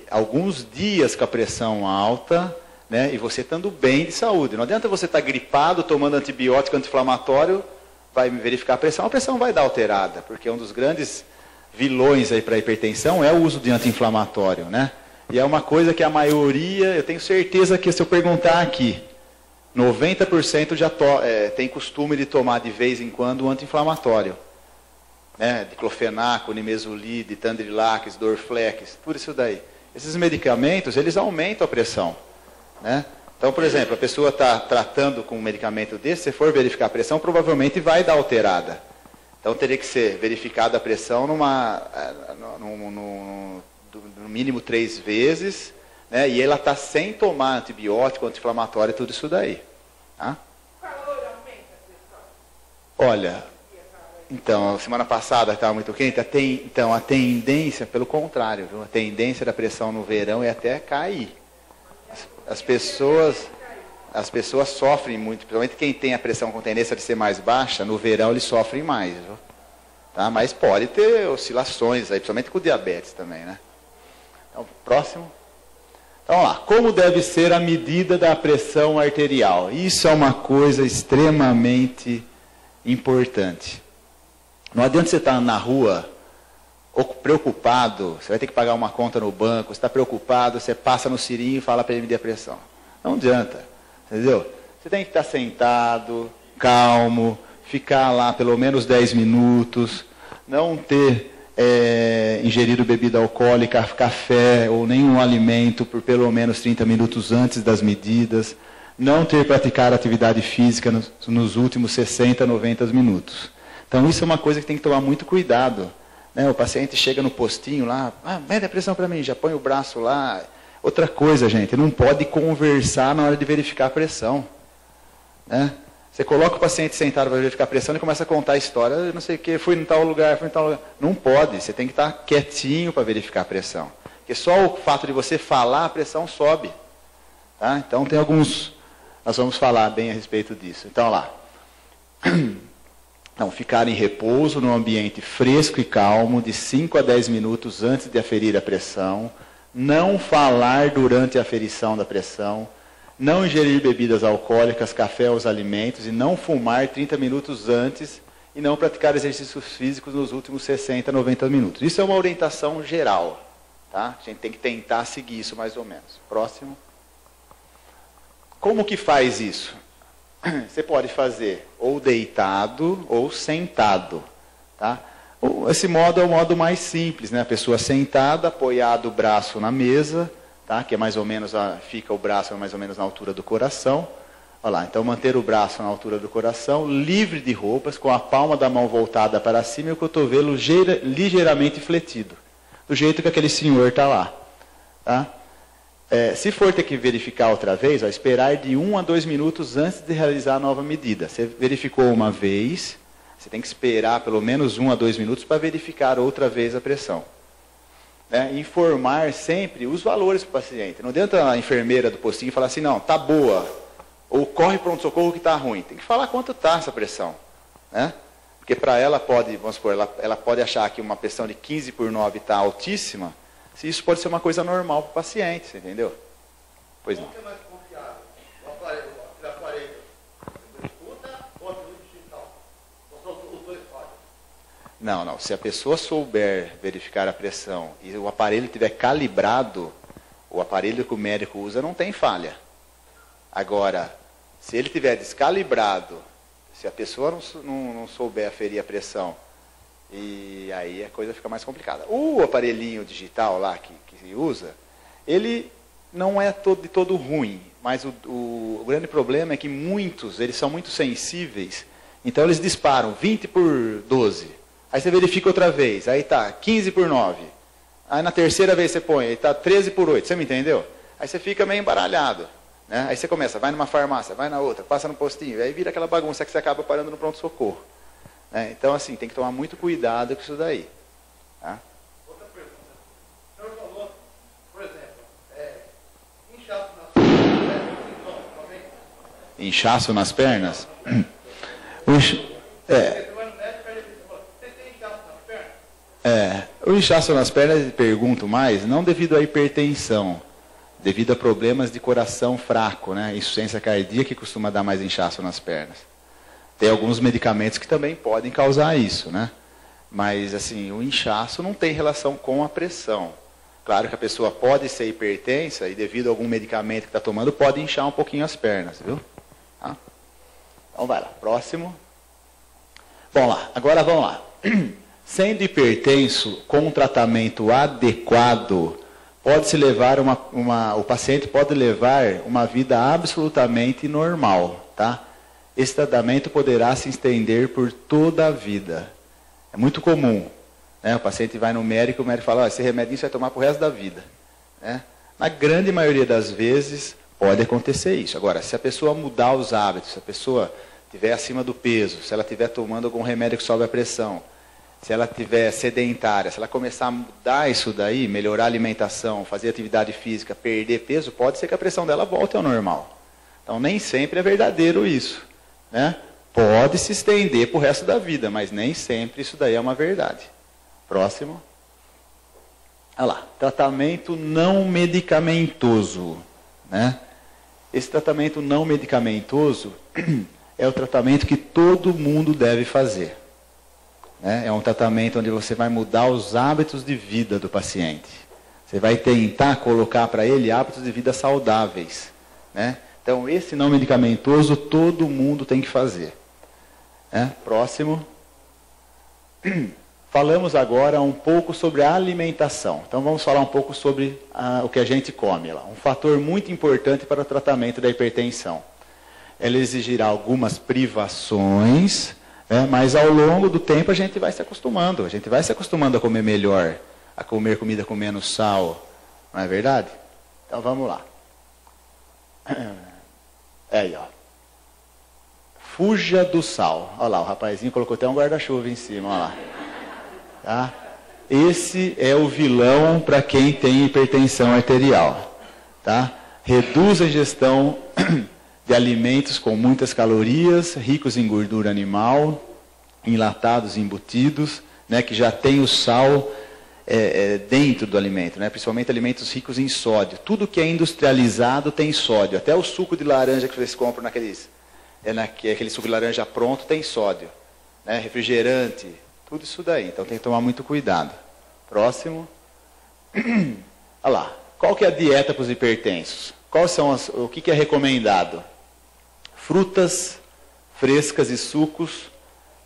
alguns dias com a pressão alta, né? E você estando bem de saúde. Não adianta você estar gripado, tomando antibiótico anti-inflamatório, vai verificar a pressão vai dar alterada, porque um dos grandes vilões aí para a hipertensão é o uso de anti-inflamatório, né? E é uma coisa que a maioria, eu tenho certeza que se eu perguntar aqui, 90% já tem costume de tomar de vez em quando um anti-inflamatório. Né? Diclofenaco, nimesulide, Tandrilax, Dorflex, tudo isso daí. Esses medicamentos, eles aumentam a pressão. Né? Então, por exemplo, a pessoa está tratando com um medicamento desse, se for verificar a pressão, provavelmente vai dar alterada. Então, teria que ser verificada a pressão no mínimo 3 vezes, né? E ela está sem tomar antibiótico, anti-inflamatório, tudo isso daí. Tá? Olha, então, semana passada estava muito quente, então a tendência, pelo contrário, viu? A tendência da pressão no verão é até cair. As pessoas sofrem muito, principalmente quem tem a pressão com tendência de ser mais baixa, no verão eles sofrem mais. Viu? Tá? Mas pode ter oscilações, aí, principalmente com diabetes também. Né? Então, próximo. Então, vamos lá. Como deve ser a medida da pressão arterial? Isso é uma coisa extremamente importante. Não adianta você estar na rua preocupado, você vai ter que pagar uma conta no banco, você está preocupado, você passa no cirinho e fala para ele medir a pressão. Não adianta, entendeu? Você tem que estar sentado, calmo, ficar lá pelo menos 10 minutos, não ter ingerido bebida alcoólica, café ou nenhum alimento por pelo menos 30 minutos antes das medidas, não ter praticado atividade física nos últimos 60, 90 minutos. Então isso é uma coisa que tem que tomar muito cuidado. Né? O paciente chega no postinho lá, mede a pressão para mim, já põe o braço lá. Outra coisa, gente, não pode conversar na hora de verificar a pressão. Né? Você coloca o paciente sentado para verificar a pressão e começa a contar a história, não sei o que, fui em tal lugar, fui em tal lugar. Não pode, você tem que estar quietinho para verificar a pressão. Porque só o fato de você falar, a pressão sobe. Tá? Então tem alguns, nós vamos falar bem a respeito disso. Então lá. Então, ficar em repouso num ambiente fresco e calmo, de 5 a 10 minutos antes de aferir a pressão, não falar durante a aferição da pressão, não ingerir bebidas alcoólicas, café ou os alimentos, e não fumar 30 minutos antes, e não praticar exercícios físicos nos últimos 60, 90 minutos. Isso é uma orientação geral. Tá? A gente tem que tentar seguir isso mais ou menos. Próximo. Como que faz isso? Você pode fazer ou deitado ou sentado. Tá? Esse modo é o modo mais simples, né? A pessoa sentada, apoiado o braço na mesa, tá? Que é mais ou menos, fica o braço mais ou menos na altura do coração. Olha lá, então manter o braço na altura do coração, livre de roupas, com a palma da mão voltada para cima e o cotovelo ligeiramente fletido. Do jeito que aquele senhor está lá. Tá? Se for ter que verificar outra vez, esperar de 1 a 2 minutos antes de realizar a nova medida. Você verificou uma vez, você tem que esperar pelo menos 1 a 2 minutos para verificar outra vez a pressão. Informar sempre os valores para o paciente. Não adianta a enfermeira do postinho falar assim, não, está boa, ou corre para um socorro que está ruim. Tem que falar quanto está essa pressão. Né? Porque para ela pode, vamos supor, ela pode achar que uma pressão de 15/9 está altíssima, se isso pode ser uma coisa normal para o paciente, você entendeu? Pois não. Qual que é mais confiável? O aparelho escuta ou o digital? Ou são os dois falhos? Não. Se a pessoa souber verificar a pressão e o aparelho estiver calibrado, o aparelho que o médico usa não tem falha. Agora, se ele estiver descalibrado, se a pessoa não souber aferir a pressão, e aí a coisa fica mais complicada. O aparelhinho digital lá que se usa, ele não é de todo ruim, mas o grande problema é que muitos, eles são muito sensíveis, então eles disparam 20/12, aí você verifica outra vez, aí está 15/9, aí na terceira vez você põe, aí está 13/8, você me entendeu? Aí você fica meio embaralhado, né? Aí você começa, vai numa farmácia, vai na outra, passa no postinho, aí vira aquela bagunça que você acaba parando no pronto-socorro. Então, assim, tem que tomar muito cuidado com isso daí. Tá? Outra pergunta. O senhor falou, por exemplo, inchaço nas pernas, também? Inchaço nas pernas? O inchaço nas pernas, pergunto mais, não devido à hipertensão, devido a problemas de coração fraco, né? Insuficiência cardíaca que costuma dar mais inchaço nas pernas. Tem alguns medicamentos que também podem causar isso, né? Mas, assim, o inchaço não tem relação com a pressão. Claro que a pessoa pode ser hipertensa e, devido a algum medicamento que está tomando, pode inchar um pouquinho as pernas, viu? Tá? Então, vai lá. Próximo. Bom, lá. Agora, vamos lá. Sendo hipertenso, com um tratamento adequado, pode-se levar o paciente pode levar uma vida absolutamente normal, tá? Esse tratamento poderá se estender por toda a vida. É muito comum, né? O paciente vai no médico, o médico fala, oh, esse remédio você vai tomar pro resto da vida, né? Na grande maioria das vezes, pode acontecer isso. Agora, se a pessoa mudar os hábitos, se a pessoa estiver acima do peso, se ela estiver tomando algum remédio que sobe a pressão, se ela estiver sedentária, se ela começar a mudar isso daí, melhorar a alimentação, fazer atividade física, perder peso, pode ser que a pressão dela volte ao normal. Então, nem sempre é verdadeiro isso, né? Pode se estender para o resto da vida, mas nem sempre isso daí é uma verdade. Próximo. Olha lá, tratamento não medicamentoso, né? Esse tratamento não medicamentoso é o tratamento que todo mundo deve fazer. É um tratamento onde você vai mudar os hábitos de vida do paciente. Você vai tentar colocar para ele hábitos de vida saudáveis, né? Então, esse não medicamentoso todo mundo tem que fazer. Próximo. Falamos agora um pouco sobre a alimentação. Então, vamos falar um pouco sobre o que a gente come lá. Um fator muito importante para o tratamento da hipertensão. Ela exigirá algumas privações, mas ao longo do tempo a gente vai se acostumando. A gente vai se acostumando a comer melhor, a comer comida com menos sal. Não é verdade? Então vamos lá. Aí, ó. Fuja do sal. Olha lá, o rapazinho colocou até um guarda-chuva em cima, olha lá. Tá? Esse é o vilão para quem tem hipertensão arterial. Tá? Reduz a ingestão de alimentos com muitas calorias, ricos em gordura animal, enlatados e embutidos, né, que já tem o sal dentro do alimento, né, principalmente alimentos ricos em sódio. Tudo que é industrializado tem sódio. Até o suco de laranja que vocês compram aquele suco de laranja pronto tem sódio. Né, refrigerante, tudo isso daí. Então tem que tomar muito cuidado. Próximo. Olha lá. Qual que é a dieta para os hipertensos? O que é recomendado? Frutas frescas e sucos,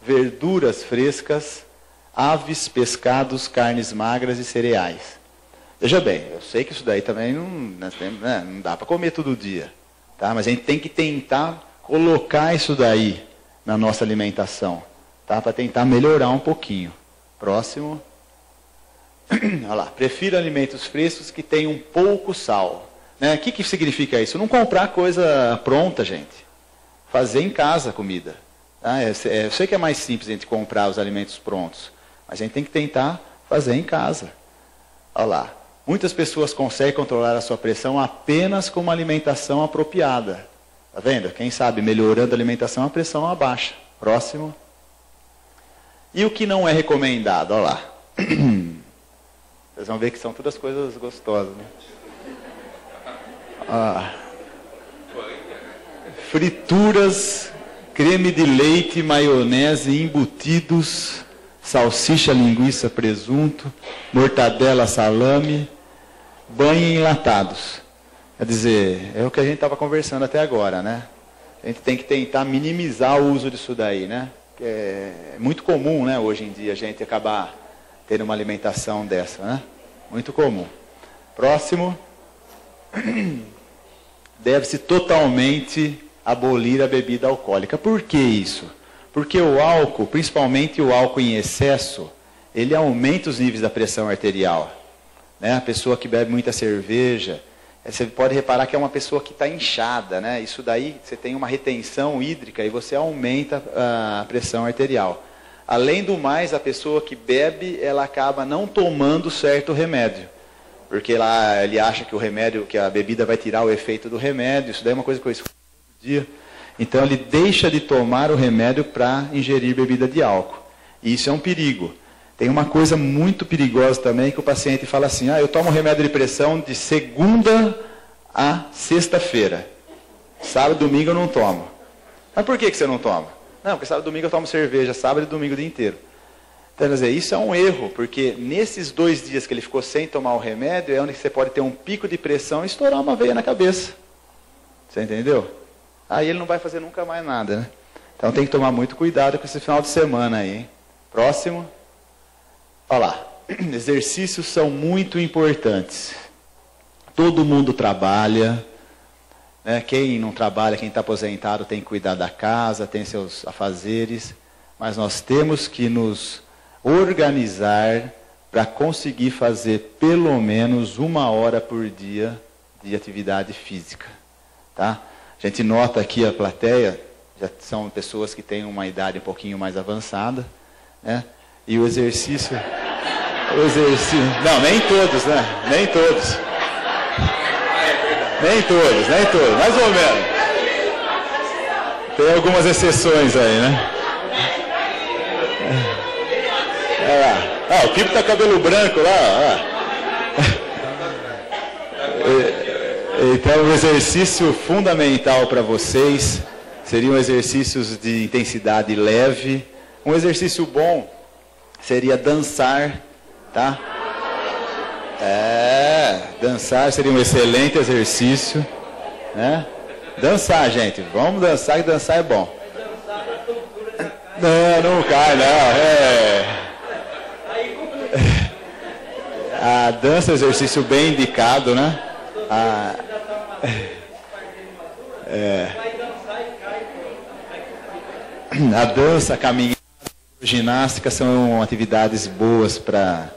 verduras frescas, aves, pescados, carnes magras e cereais. Veja bem, eu sei que isso daí também não dá para comer todo dia, tá? Mas a gente tem que tentar colocar isso daí na nossa alimentação, tá? Para tentar melhorar um pouquinho. Próximo. Olha lá, prefiro alimentos frescos que tenham pouco sal. Né? O que significa isso? Não comprar coisa pronta, gente. Fazer em casa a comida. Tá? Eu sei que é mais simples a gente comprar os alimentos prontos, mas a gente tem que tentar fazer em casa. Olha lá. Muitas pessoas conseguem controlar a sua pressão apenas com uma alimentação apropriada. Está vendo? Quem sabe, melhorando a alimentação, a pressão abaixa. Próximo. E o que não é recomendado? Olha lá. Vocês vão ver que são todas coisas gostosas, né? Frituras, creme de leite, maionese, embutidos, salsicha, linguiça, presunto, mortadela, salame, banho em enlatados. Quer dizer, é o que a gente estava conversando até agora, né? A gente tem que tentar minimizar o uso disso daí, né? É muito comum, né, hoje em dia, a gente acabar tendo uma alimentação dessa, né? Muito comum. Próximo. Deve-se totalmente abolir a bebida alcoólica. Por que isso? Porque o álcool, principalmente o álcool em excesso, ele aumenta os níveis da pressão arterial. Né? A pessoa que bebe muita cerveja, você pode reparar que é uma pessoa que está inchada, né? Isso daí, você tem uma retenção hídrica e você aumenta a pressão arterial. Além do mais, a pessoa que bebe, ela acaba não tomando certo remédio. Porque lá ele acha que o remédio, que a bebida vai tirar o efeito do remédio. Isso daí é uma coisa que eu escuto todo dia. Então ele deixa de tomar o remédio para ingerir bebida de álcool. E isso é um perigo. Tem uma coisa muito perigosa também, que o paciente fala assim, eu tomo remédio de pressão de segunda a sexta-feira. Sábado e domingo eu não tomo. Mas por que você não toma? Não, porque sábado e domingo eu tomo cerveja, sábado e domingo o dia inteiro. Então, quer dizer, isso é um erro, porque nesses 2 dias que ele ficou sem tomar o remédio, é onde você pode ter um pico de pressão e estourar uma veia na cabeça. Você entendeu? Aí ele não vai fazer nunca mais nada, né? Então tem que tomar muito cuidado com esse final de semana aí, hein? Próximo. Olha lá. Exercícios são muito importantes. Todo mundo trabalha, né? Quem não trabalha, quem está aposentado, tem que cuidar da casa, tem seus afazeres. Mas nós temos que nos organizar para conseguir fazer pelo menos 1 hora por dia de atividade física. Tá? A gente nota aqui a plateia, já são pessoas que têm uma idade um pouquinho mais avançada, né? E o exercício... Não, nem todos, né? Nem todos. Nem todos, mais ou menos. Tem algumas exceções aí, né? Olha lá. O Pipo tá com cabelo branco lá. Então, o exercício fundamental para vocês seriam exercícios de intensidade leve. Um exercício bom seria dançar, tá? Dançar seria um excelente exercício, né? Dançar, gente. Vamos dançar, que dançar é bom. Não cai, não. A dança é um exercício bem indicado, né? A dança, a caminhada, a ginástica são atividades boas para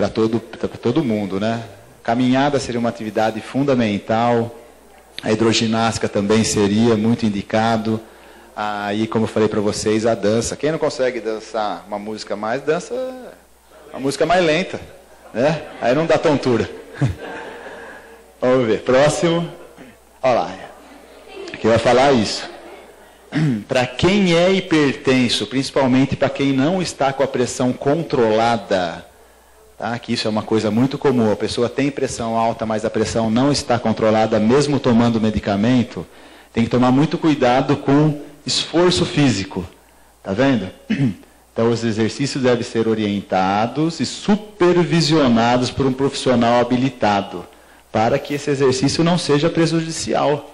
todo mundo, né? Caminhada seria uma atividade fundamental. A hidroginástica também seria muito indicado. Aí, como eu falei para vocês, a dança. Quem não consegue dançar uma música mais, dança uma música mais lenta, né? Aí não dá tontura. Vamos ver. Próximo. Olha lá. Aqui vai falar isso. Para quem é hipertenso, principalmente para quem não está com a pressão controlada, tá? Que isso é uma coisa muito comum. A pessoa tem pressão alta, mas a pressão não está controlada, mesmo tomando medicamento. Tem que tomar muito cuidado com esforço físico. Tá vendo? Então, os exercícios devem ser orientados e supervisionados por um profissional habilitado, para que esse exercício não seja prejudicial.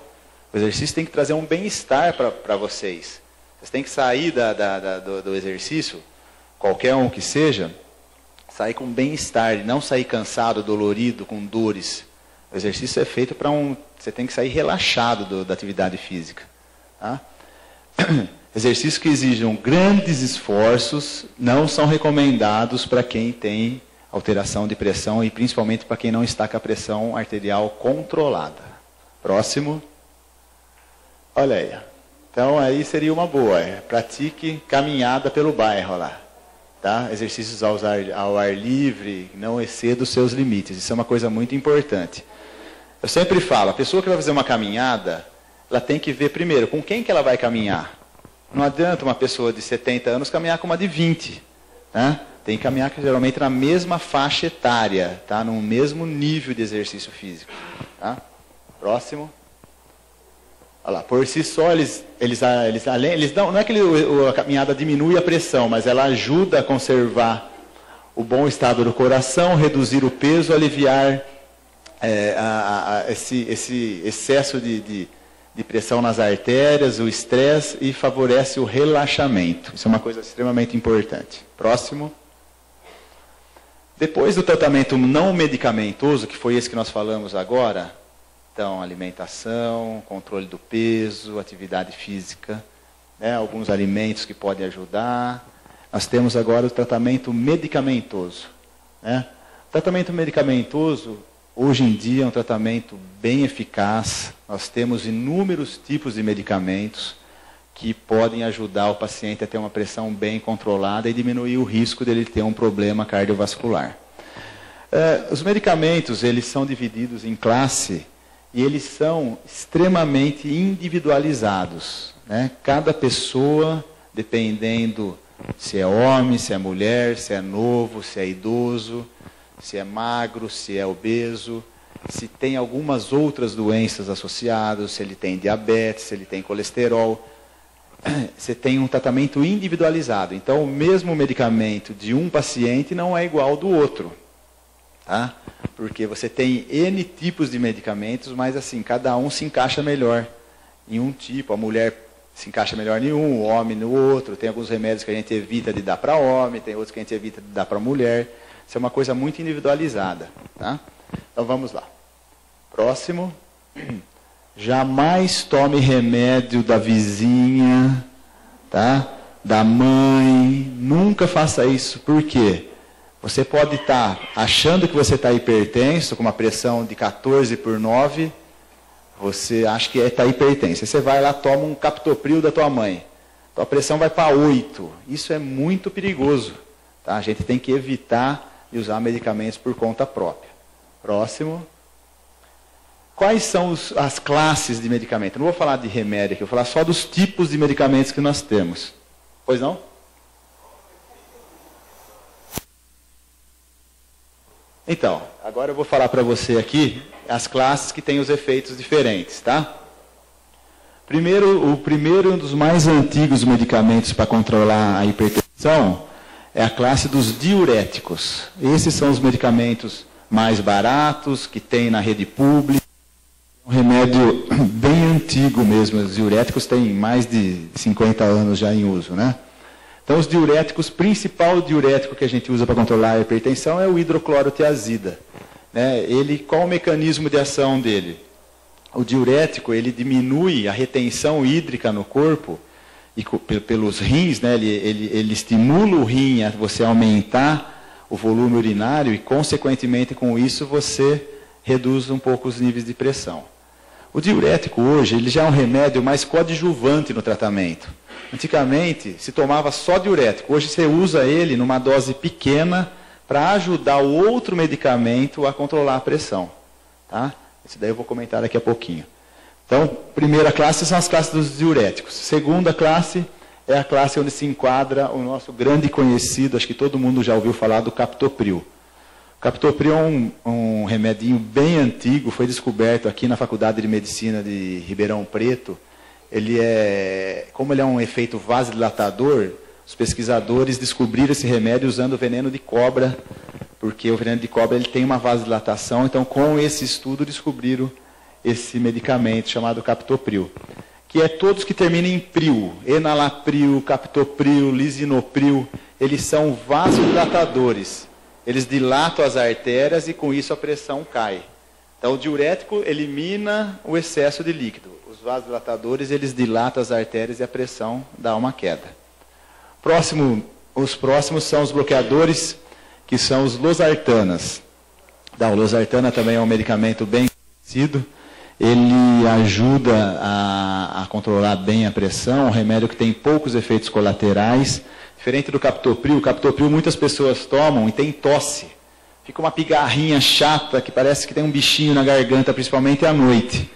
O exercício tem que trazer um bem-estar para vocês. Vocês têm que sair do exercício, qualquer um que seja, sair com bem-estar, e não sair cansado, dolorido, com dores. O exercício é feito para você tem que sair relaxado da atividade física. Tá? Exercícios que exijam grandes esforços não são recomendados para quem tem alteração de pressão e principalmente para quem não está com a pressão arterial controlada. Próximo. Olha aí. Então aí seria uma boa. Pratique caminhada pelo bairro lá. Tá? Exercícios ao ar livre, não exceda os seus limites. Isso é uma coisa muito importante. Eu sempre falo, a pessoa que vai fazer uma caminhada, ela tem que ver primeiro com quem que ela vai caminhar. Não adianta uma pessoa de 70 anos caminhar com uma de 20. Né? Tem que caminhar geralmente na mesma faixa etária, tá? No mesmo nível de exercício físico. Tá? Próximo. Olha lá, por si só, eles não é que a caminhada diminui a pressão, mas ela ajuda a conservar o bom estado do coração, reduzir o peso, aliviar esse excesso de pressão nas artérias, o estresse e favorece o relaxamento. Isso é uma coisa extremamente importante. Próximo. Depois do tratamento não medicamentoso, que foi esse que nós falamos agora, então alimentação, controle do peso, atividade física, né, alguns alimentos que podem ajudar. Nós temos agora o tratamento medicamentoso. Né? O tratamento medicamentoso, hoje em dia, é um tratamento bem eficaz. Nós temos inúmeros tipos de medicamentos que podem ajudar o paciente a ter uma pressão bem controlada e diminuir o risco dele ter um problema cardiovascular. Os medicamentos, eles são divididos em classe e eles são extremamente individualizados. Né? Cada pessoa, dependendo se é homem, se é mulher, se é novo, se é idoso, se é magro, se é obeso, se tem algumas outras doenças associadas, se ele tem diabetes, se ele tem colesterol. Você tem um tratamento individualizado. Então, o mesmo medicamento de um paciente não é igual ao do outro. Tá? Porque você tem N tipos de medicamentos, mas assim, cada um se encaixa melhor em um tipo. A mulher se encaixa melhor em um, o homem no outro. Tem alguns remédios que a gente evita de dar para homem, tem outros que a gente evita de dar para mulher. Isso é uma coisa muito individualizada. Tá? Então, vamos lá. Próximo. Jamais tome remédio da vizinha, tá? Da mãe. Nunca faça isso. Por quê? Você pode estar achando que você está hipertenso, com uma pressão de 14/9. Você acha que está hipertenso. Aí você vai lá, toma um captopril da tua mãe. Tua pressão vai para 8. Isso é muito perigoso. Tá? A gente tem que evitar de usar medicamentos por conta própria. Próximo. Quais são as classes de medicamento? Eu não vou falar de remédio aqui, eu vou falar só dos tipos de medicamentos que nós temos. Pois não? Então, agora eu vou falar para você aqui as classes que têm os efeitos diferentes, tá? O primeiro um dos mais antigos medicamentos para controlar a hipertensão é a classe dos diuréticos. Esses são os medicamentos mais baratos, que tem na rede pública. Um remédio bem antigo mesmo, os diuréticos têm mais de 50 anos já em uso, né? Então, os diuréticos, o principal diurético que a gente usa para controlar a hipertensão é o hidroclorotiazida. Né? Qual o mecanismo de ação dele? O diurético, ele diminui a retenção hídrica no corpo, e pelos rins, né? ele estimula o rim a você aumentar o volume urinário e, consequentemente, com isso, você reduz um pouco os níveis de pressão. O diurético hoje, ele já é um remédio mais coadjuvante no tratamento. Antigamente, se tomava só diurético. Hoje você usa ele numa dose pequena para ajudar o outro medicamento a controlar a pressão. Tá? Isso daí eu vou comentar daqui a pouquinho. Então, primeira classe são as classes dos diuréticos. Segunda classe é a classe onde se enquadra o nosso grande conhecido, acho que todo mundo já ouviu falar do captopril. O captopril é um remedinho bem antigo, foi descoberto aqui na Faculdade de Medicina de Ribeirão Preto. Como ele é um efeito vasodilatador, os pesquisadores descobriram esse remédio usando veneno de cobra, porque o veneno de cobra ele tem uma vasodilatação, então com esse estudo descobriram esse medicamento chamado captopril, que é todos que terminam em pril, enalapril, captopril, lisinopril, eles são vasodilatadores. Eles dilatam as artérias e com isso a pressão cai. Então o diurético elimina o excesso de líquido. Os vasodilatadores, eles dilatam as artérias e a pressão dá uma queda. Os próximos são os bloqueadores, que são os losartanas. O losartana também é um medicamento bem conhecido. Ele ajuda a controlar bem a pressão, um remédio que tem poucos efeitos colaterais. Diferente do captopril, muitas pessoas tomam e tem tosse. Fica uma pigarrinha chata, que parece que tem um bichinho na garganta, principalmente à noite.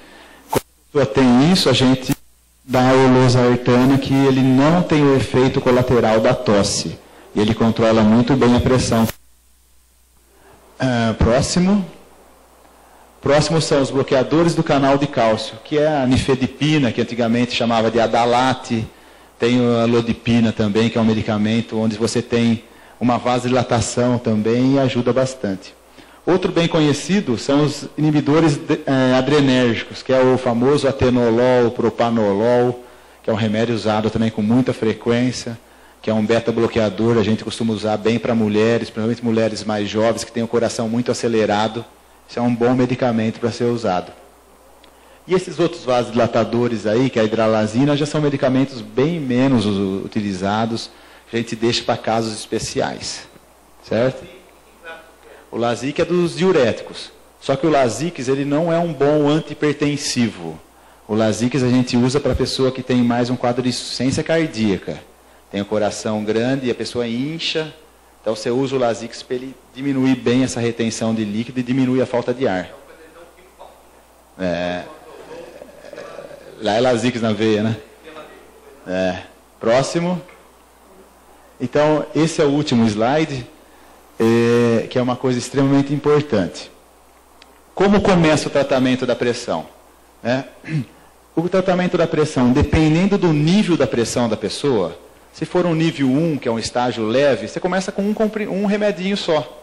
Quando a pessoa tem isso, a gente dá o losartana, que ele não tem o efeito colateral da tosse. E ele controla muito bem a pressão. Próximo são os bloqueadores do canal de cálcio, que é a nifedipina, que antigamente chamava de Adalate. Tem a lodipina também, que é um medicamento onde você tem uma vasodilatação também e ajuda bastante. Outro bem conhecido são os inibidores adrenérgicos, que é o famoso atenolol, propanolol, que é um remédio usado também com muita frequência, que é um beta-bloqueador, a gente costuma usar bem para mulheres, principalmente mulheres mais jovens que têm o coração muito acelerado. Isso é um bom medicamento para ser usado. E esses outros vasodilatadores aí, que é a hidralazina, já são medicamentos bem menos utilizados. A gente deixa para casos especiais. Certo? O Lasix é dos diuréticos. Só que o Lasix ele não é um bom antihipertensivo. O Lasix a gente usa para a pessoa que tem mais um quadro de insuficiência cardíaca. Tem o coração grande e a pessoa incha. Então você usa o Lasix para ele diminuir bem essa retenção de líquido e diminuir a falta de ar. Lá é Lasix na veia, né? Próximo. Então, esse é o último slide, que é uma coisa extremamente importante. Como começa o tratamento da pressão? Né? O tratamento da pressão, dependendo do nível da pressão da pessoa, se for um nível 1, que é um estágio leve, você começa com um remedinho só.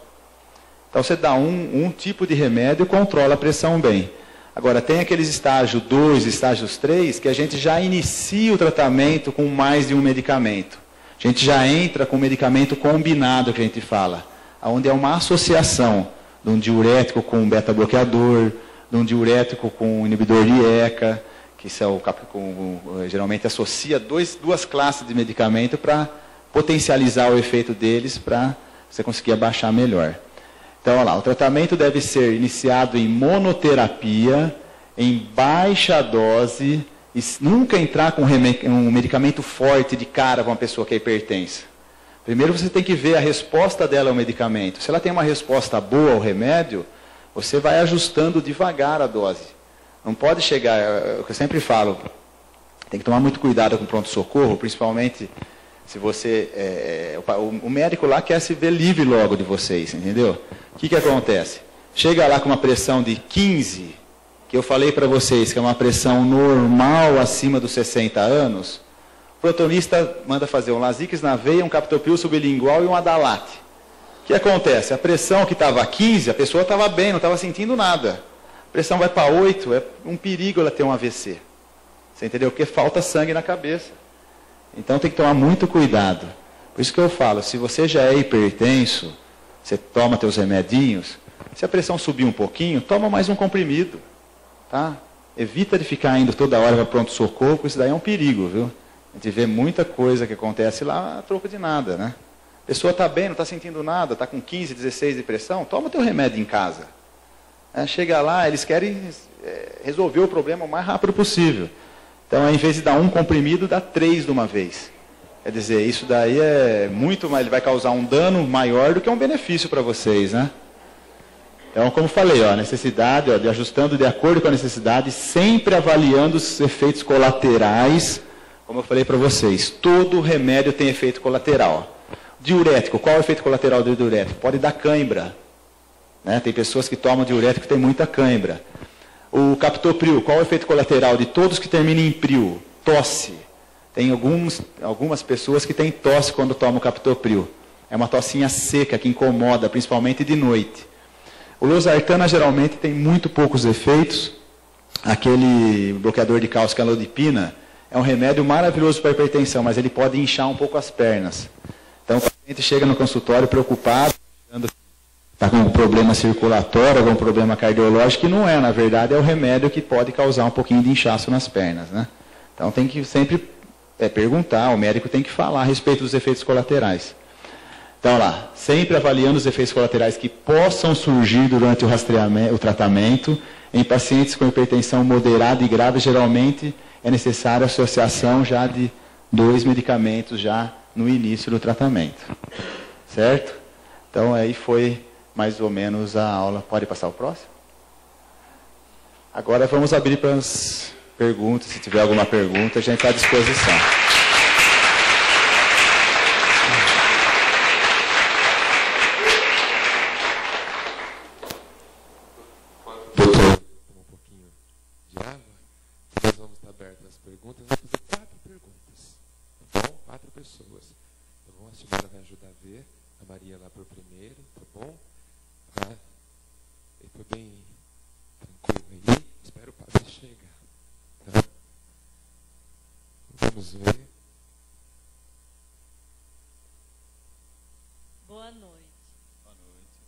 Então você dá um tipo de remédio e controla a pressão bem. Agora, tem aqueles estágios 2, estágios 3, que a gente já inicia o tratamento com mais de um medicamento. A gente já entra com medicamento combinado, que a gente fala, onde é uma associação de um diurético com um beta-bloqueador, de um diurético com um inibidor de ECA, que são, geralmente associa duas classes de medicamento para potencializar o efeito deles, para você conseguir abaixar melhor. Então, olha lá, o tratamento deve ser iniciado em monoterapia, em baixa dose, e nunca entrar com um medicamento forte de cara com uma pessoa que é hipertensa. Primeiro você tem que ver a resposta dela ao medicamento. Se ela tem uma resposta boa ao remédio, você vai ajustando devagar a dose. Não pode chegar, é o que eu sempre falo, tem que tomar muito cuidado com o pronto-socorro, principalmente se você... o médico lá quer se ver livre logo de vocês, entendeu? O que acontece? Chega lá com uma pressão de 15, que eu falei para vocês que é uma pressão normal acima dos 60 anos, o protonista manda fazer um Lasix na veia, um captopril sublingual e um Adalate. O que acontece? A pressão que estava 15, a pessoa estava bem, não estava sentindo nada. A pressão vai para 8, é um perigo ela ter um AVC. Você entendeu? Porque falta sangue na cabeça. Então tem que tomar muito cuidado. Por isso que eu falo, se você já é hipertenso, você toma teus remedinhos, se a pressão subir um pouquinho, toma mais um comprimido. Tá? Evita de ficar indo toda hora para pronto-socorro, porque isso daí é um perigo, viu? A gente vê muita coisa que acontece lá a troco de nada, né? A pessoa está bem, não está sentindo nada, está com 15, 16 de pressão, toma teu remédio em casa. Chega lá, eles querem resolver o problema o mais rápido possível. Então, ao invés de dar um comprimido, dá 3 de uma vez. Quer dizer, isso daí é muito mais, ele vai causar um dano maior do que um benefício para vocês, né? Então, como falei, a necessidade, de ajustando de acordo com a necessidade, sempre avaliando os efeitos colaterais, como eu falei para vocês, todo remédio tem efeito colateral. Diurético, qual é o efeito colateral do diurético? Pode dar cãibra. Né? Tem pessoas que tomam diurético que tem muita cãibra. O captopril, qual é o efeito colateral de todos que terminam em pril? Tosse. Tem algumas pessoas que têm tosse quando tomam o captopril. É uma tossinha seca que incomoda, principalmente de noite. O losartana geralmente tem muito poucos efeitos. Aquele bloqueador de cálcio calodipina é um remédio maravilhoso para hipertensão, mas ele pode inchar um pouco as pernas. Então o paciente chega no consultório preocupado, está com um problema circulatório, algum problema cardiológico, que não é, na verdade, é o remédio que pode causar um pouquinho de inchaço nas pernas, né? Então tem que sempre perguntar, o médico tem que falar a respeito dos efeitos colaterais. Então lá, sempre avaliando os efeitos colaterais que possam surgir durante o tratamento. Em pacientes com hipertensão moderada e grave, geralmente é necessária a associação já de 2 medicamentos já no início do tratamento. Certo? Então aí foi mais ou menos a aula. Pode passar o próximo? Agora vamos abrir para as perguntas. Se tiver alguma pergunta, a gente está à disposição. Doutor, um pouquinho de água. Nós vamos estar abertos às perguntas. Vamos fazer 4 perguntas. Tá bom? 4 pessoas. Tá bom? A senhora vai ajudar a ver. A Maria lá por primeiro. Tá bom? Tá? Ele foi bem tranquilo aí. Espero o padre chegar. Tá? Vamos ver. Boa noite. Boa noite.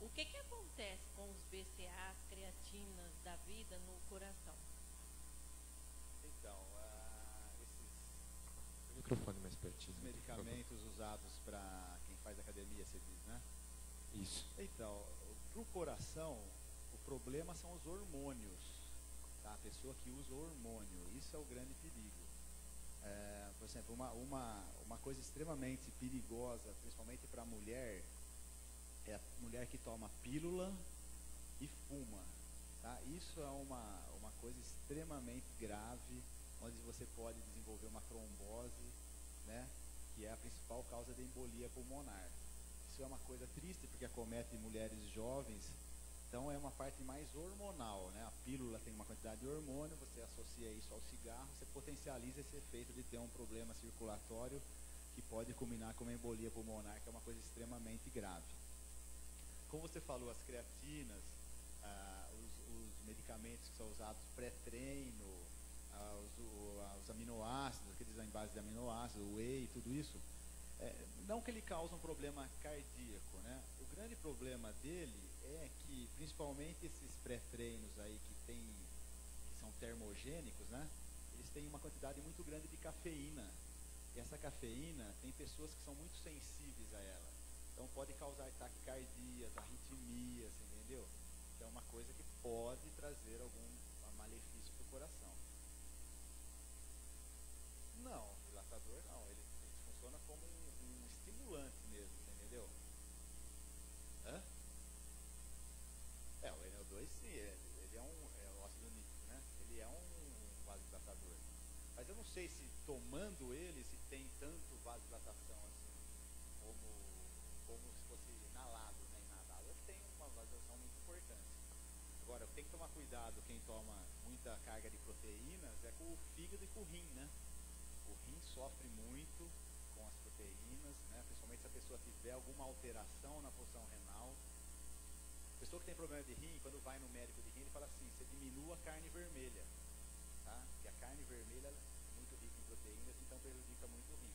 O que acontece com os BCAAs, creatinas da vida no coração? Então, O microfone mais pertinho. esses medicamentos usados para quem faz academia, você diz, né? Isso. Então, para o coração, o problema são os hormônios. Tá? A pessoa que usa hormônio, isso é o grande perigo. Por exemplo, uma coisa extremamente perigosa, principalmente para a mulher, é a mulher que toma pílula e fuma. Tá? Isso é uma coisa extremamente grave, onde você pode desenvolver uma trombose, né? Que é a principal causa de embolia pulmonar. Isso é uma coisa triste, porque acomete mulheres jovens Então é uma parte mais hormonal, né? A pílula tem uma quantidade de hormônio, você associa isso ao cigarro, você potencializa esse efeito de ter um problema circulatório que pode culminar com uma embolia pulmonar, que é uma coisa extremamente grave. Como você falou, as creatinas, os medicamentos que são usados pré-treino, os aminoácidos, aqueles em base de aminoácidos, o whey, tudo isso, não que ele cause um problema cardíaco, né? O grande problema dele é que, principalmente esses pré-treinos aí que são termogênicos, né? Eles têm uma quantidade muito grande de cafeína. E essa cafeína, tem pessoas que são muito sensíveis a ela. Então pode causar taquicardias, arritmias, entendeu? Que é uma coisa que pode trazer algum malefício para o coração. Não, dilatador não, ele funciona como um estimulante mesmo, entendeu? Hã? O NO2 sim, ele é um ácido nítrico, né? Ele é um vasodilatador. Mas eu não sei se tomando ele, se tem tanto vasodilatação assim, como se fosse inalado, né? Inalado ele tem uma vasodilatação muito importante. Agora, tem que tomar cuidado quem toma muita carga de proteínas é com o fígado e com o rim, né? O rim sofre muito com as proteínas, né? Principalmente se a pessoa tiver alguma alteração na função renal. A pessoa que tem problema de rim, quando vai no médico de rim, ele fala assim, você diminua a carne vermelha, tá? Porque a carne vermelha é muito rica em proteínas, então prejudica muito o rim.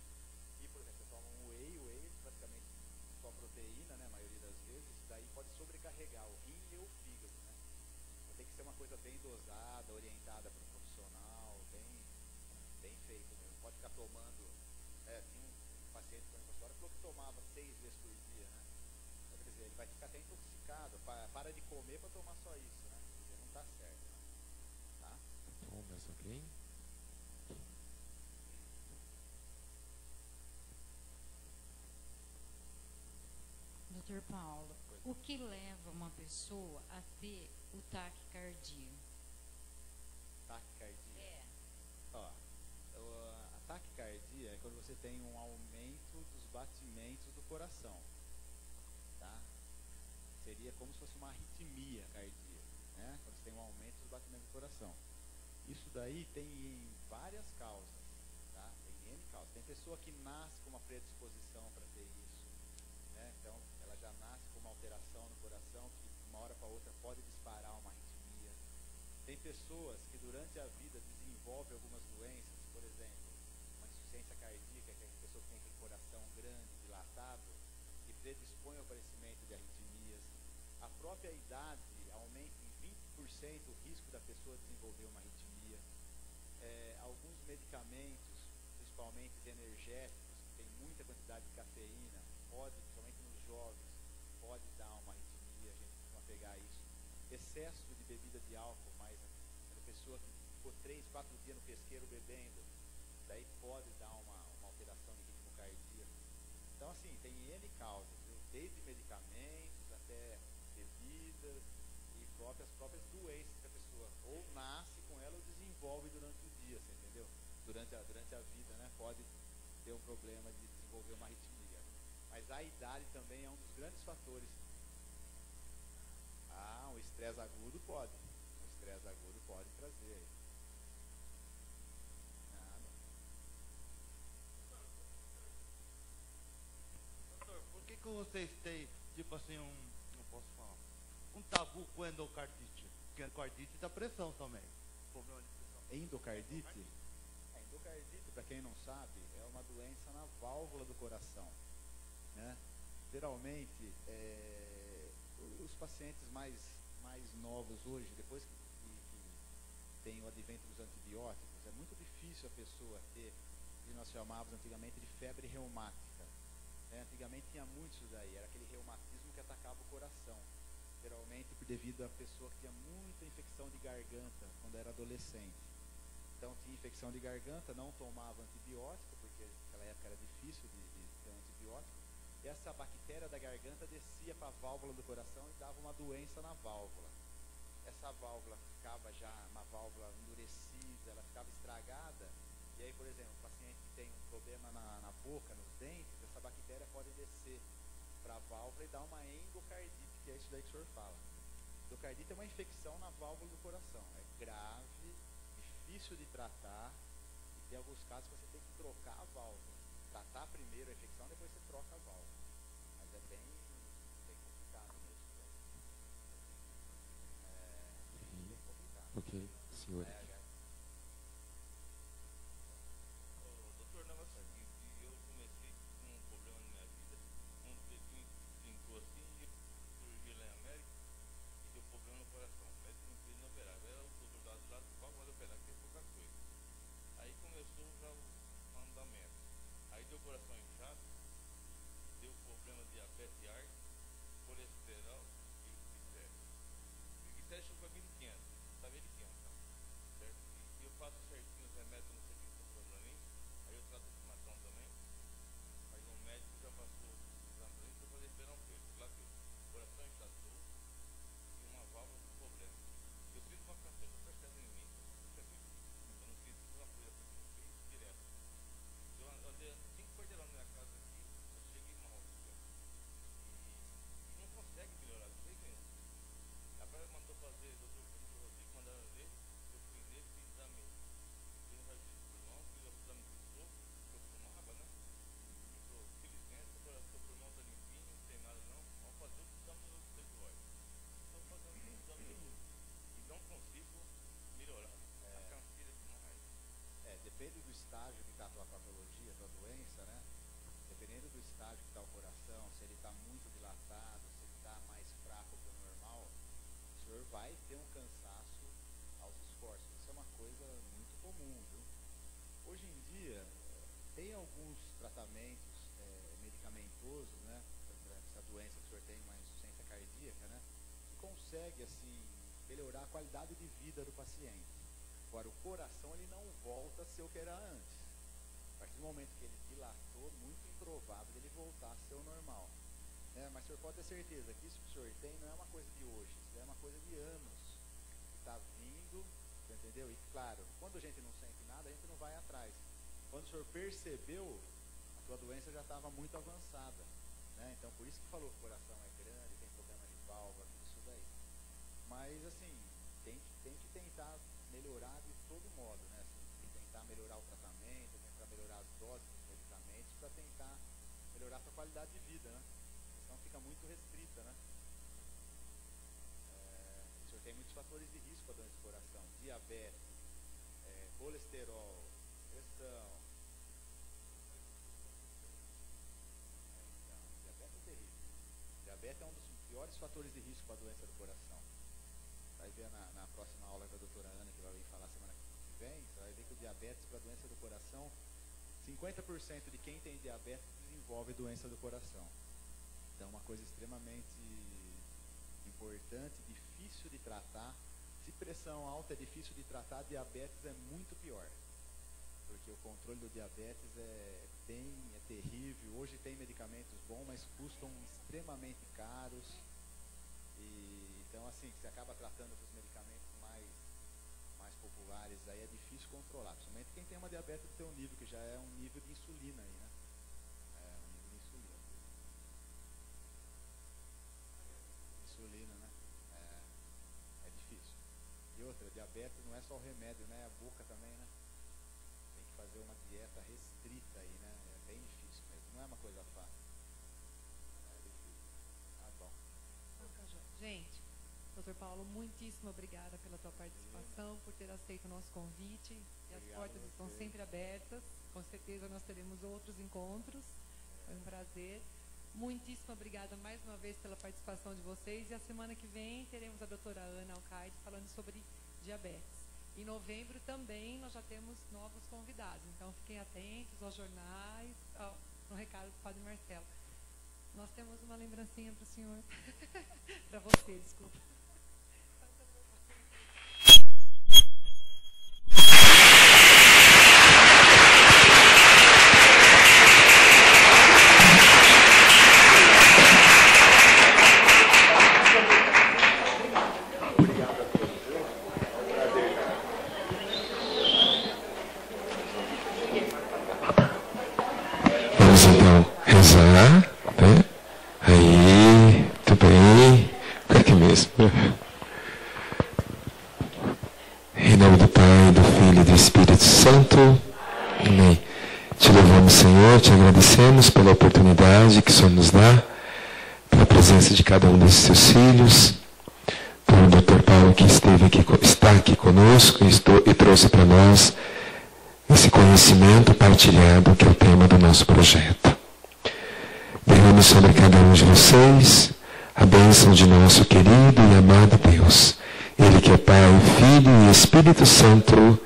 E, por exemplo, você toma um whey praticamente só proteína, né? A maioria das vezes, isso daí pode sobrecarregar o rim e o fígado, né? Então, tem que ser uma coisa bem dosada, orientada para o profissional, bem feito mesmo. Pode ficar tomando. Tinha um paciente que foi na falou que tomava 6 vezes por dia, né? Então, quer dizer, ele vai ficar até intoxicado. Para de comer para tomar só isso, né? Quer dizer, não está certo, né? Tá? Bom, mais alguém? Doutor Paulo, o que leva uma pessoa a ter o taquicardia? Taquicardia? Ó, a taquicardia é quando você tem um aumento dos batimentos do coração, tá? Seria como se fosse uma arritmia cardíaca, né? Quando você tem um aumento dos batimentos do coração. Isso daí tem várias causas, tá? Tem N causas. Tem pessoa que nasce com uma predisposição para ter isso, né? Então, ela já nasce com uma alteração no coração que de uma hora para outra pode disparar uma arritmia. Tem pessoas que durante a vida desenvolvem algumas doenças, por exemplo, uma insuficiência cardíaca, que é a pessoa que tem aquele coração grande, dilatado, que predispõe ao aparecimento de arritmias. A própria idade aumenta em 20% o risco da pessoa desenvolver uma arritmia. Alguns medicamentos, principalmente energéticos, que tem muita quantidade de cafeína, pode, principalmente nos jovens, pode dar uma arritmia, a gente costuma pegar isso. Excesso de bebida de álcool, mas a pessoa que ficou 3, 4 dias no pesqueiro bebendo, daí pode dar uma alteração de ritmo cardíaco. Então, assim, tem N causas, viu? Desde medicamentos até bebidas e próprias doenças que a pessoa ou nasce com ela ou desenvolve durante o dia, você entendeu? Durante a vida, né? Pode ter um problema de desenvolver uma arritmia. Mas a idade também é um dos grandes fatores. Um estresse agudo pode. Um estresse agudo pode trazer. Nada. Doutor, por que vocês têm, tipo assim, não posso falar, um tabu com endocardite? Porque endocardite dá pressão também. Problema de pressão. Endocardite? Endocardite, para quem não sabe, é uma doença na válvula do coração, né? Geralmente, os pacientes mais novos hoje, depois que tem o advento dos antibióticos, é muito difícil a pessoa ter o que nós chamávamos antigamente de febre reumática. Antigamente tinha muito isso daí, era aquele reumatismo que atacava o coração. Geralmente devido a pessoa que tinha muita infecção de garganta quando era adolescente. Então tinha infecção de garganta, não tomava antibiótico, porque naquela época era difícil de ter um antibiótico. E essa bactéria da garganta descia para a válvula do coração e dava uma doença na válvula. Essa válvula ficava já uma válvula endurecida, ela ficava estragada. E aí, por exemplo, o paciente que tem um problema na boca, nos dentes, essa bactéria pode descer para a válvula e dar uma endocardite, que é isso daí que o senhor fala. Endocardite é uma infecção na válvula do coração. É grave, difícil de tratar, e tem alguns casos que você tem que trocar a válvula. Tratar primeiro a infecção, depois você troca a válvula. Mas é bem complicado mesmo. Bem complicado. Ok, senhor. Doutor, na nossa equipe, eu comecei com um problema na minha vida, um dedinho trincou assim, e surgiu lá em América, e deu problema no coração. Aí não quis não operar. Aí o doutor do lado vai operar, que é pouca coisa. Aí começou já o andamento. Aí deu coração inchado, deu problema de diabetes de ar, colesterol e glicério. O glicério chegou para 1.500, está 1.500, tá? Certo? E eu faço certinho os remédios, não sei o que estão falando para mim. Aí eu trato a inflamação também. Aí um médico já passou para mim para fazer esperar um peito. Lá deu coração inchado e uma válvula com problema. Eu fiz uma canção, eu percebo em mim. Eu não fiz uma coisa para mim, eu fiz direto. Eu andei 5 quarteirões na minha casa aqui, eu cheguei mal. E não consegue melhorar, de jeito nenhum. A praia mandou fazer, o doutor Rodrigo mandaram nele, eu fui nele, fiz exame. Fiz um raio-x de pulmão, fiz o exame de sopro, que eu fumava, né? E falou, que licença, seu pulmão tá limpinho, não tem nada não, vamos fazer o exame do esteroide. Estou fazendo o exame e não consigo melhorar. A canseira demais. Depende do estágio que está a tua patologia, a tua doença, né? Dependendo do estágio que está o coração, se ele está muito dilatado, se ele está mais fraco que o normal, o senhor vai ter um cansaço aos esforços. Isso é uma coisa muito comum, viu? Hoje em dia, tem alguns tratamentos medicamentosos, né? Para essa doença que o senhor tem, uma insuficiência cardíaca, né? Que consegue, assim, melhorar a qualidade de vida do paciente. Agora, o coração, ele não volta a ser o que era antes. A partir do momento que ele dilatou, muito improvável ele voltar a ser o normal. Né? Mas o senhor pode ter certeza que isso que o senhor tem não é uma coisa de hoje, isso é uma coisa de anos que está vindo, entendeu? E claro, quando a gente não sente nada, a gente não vai atrás. Quando o senhor percebeu, a tua doença já estava muito avançada. Né? Então, por isso que falou que o coração é grande, tem problema de válvula, tudo isso daí. Mas, assim, tem que tentar melhorar de todo modo, né? Assim, tentar melhorar o tratamento, tentar melhorar as doses dos medicamentos para tentar melhorar a sua qualidade de vida, né? Senão fica muito restrita, né? O senhor tem muitos fatores de risco para doença do coração: diabetes, colesterol, pressão. Então, diabetes é terrível. Diabetes é um dos piores fatores de risco para a doença do coração. Vai ver na próxima aula com a doutora Ana, que vai vir falar semana que vem, você vai ver que o diabetes para a doença do coração, 50% de quem tem diabetes desenvolve doença do coração. Então, é uma coisa extremamente importante, difícil de tratar. Se pressão alta é difícil de tratar, diabetes é muito pior. Porque o controle do diabetes é terrível. Hoje tem medicamentos bons, mas custam extremamente caros. Então, assim, você acaba tratando com os medicamentos mais populares, aí é difícil controlar. Principalmente quem tem uma diabetes do teu nível, que já é um nível de insulina aí, né? É um nível de insulina. Insulina, né? É difícil. E outra, diabetes não é só o remédio, né? É a boca também, né? Tem que fazer uma dieta restrita aí, né? É bem difícil mesmo. Não é uma coisa fácil. É difícil. Ah, bom. Gente, Dr. Paulo, muitíssimo obrigada pela tua participação, por ter aceito o nosso convite. E as portas estão sempre abertas. Com certeza nós teremos outros encontros. Foi um prazer. Muitíssimo obrigada mais uma vez pela participação de vocês. E a semana que vem teremos a doutora Ana Alcaide falando sobre diabetes. Em novembro também nós já temos novos convidados. Então fiquem atentos aos jornais, no recado do Padre Marcelo. Nós temos uma lembrancinha para o senhor. Para você, desculpa. Vamos então rezar, né? Aí, tudo bem, fica aqui mesmo. te agradecemos pela oportunidade que o Senhor nos dá, pela presença de cada um desses seus filhos, por o Dr. Paulo que está aqui conosco e trouxe para nós esse conhecimento partilhado, que é o tema do nosso projeto. Derrame sobre cada um de vocês a bênção de nosso querido e amado Deus. Ele que é Pai, Filho e Espírito Santo.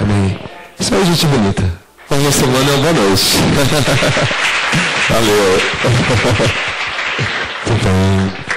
Amém. Isso aí, gente bonita. Boa semana e boa noite. Valeu. Tudo bem.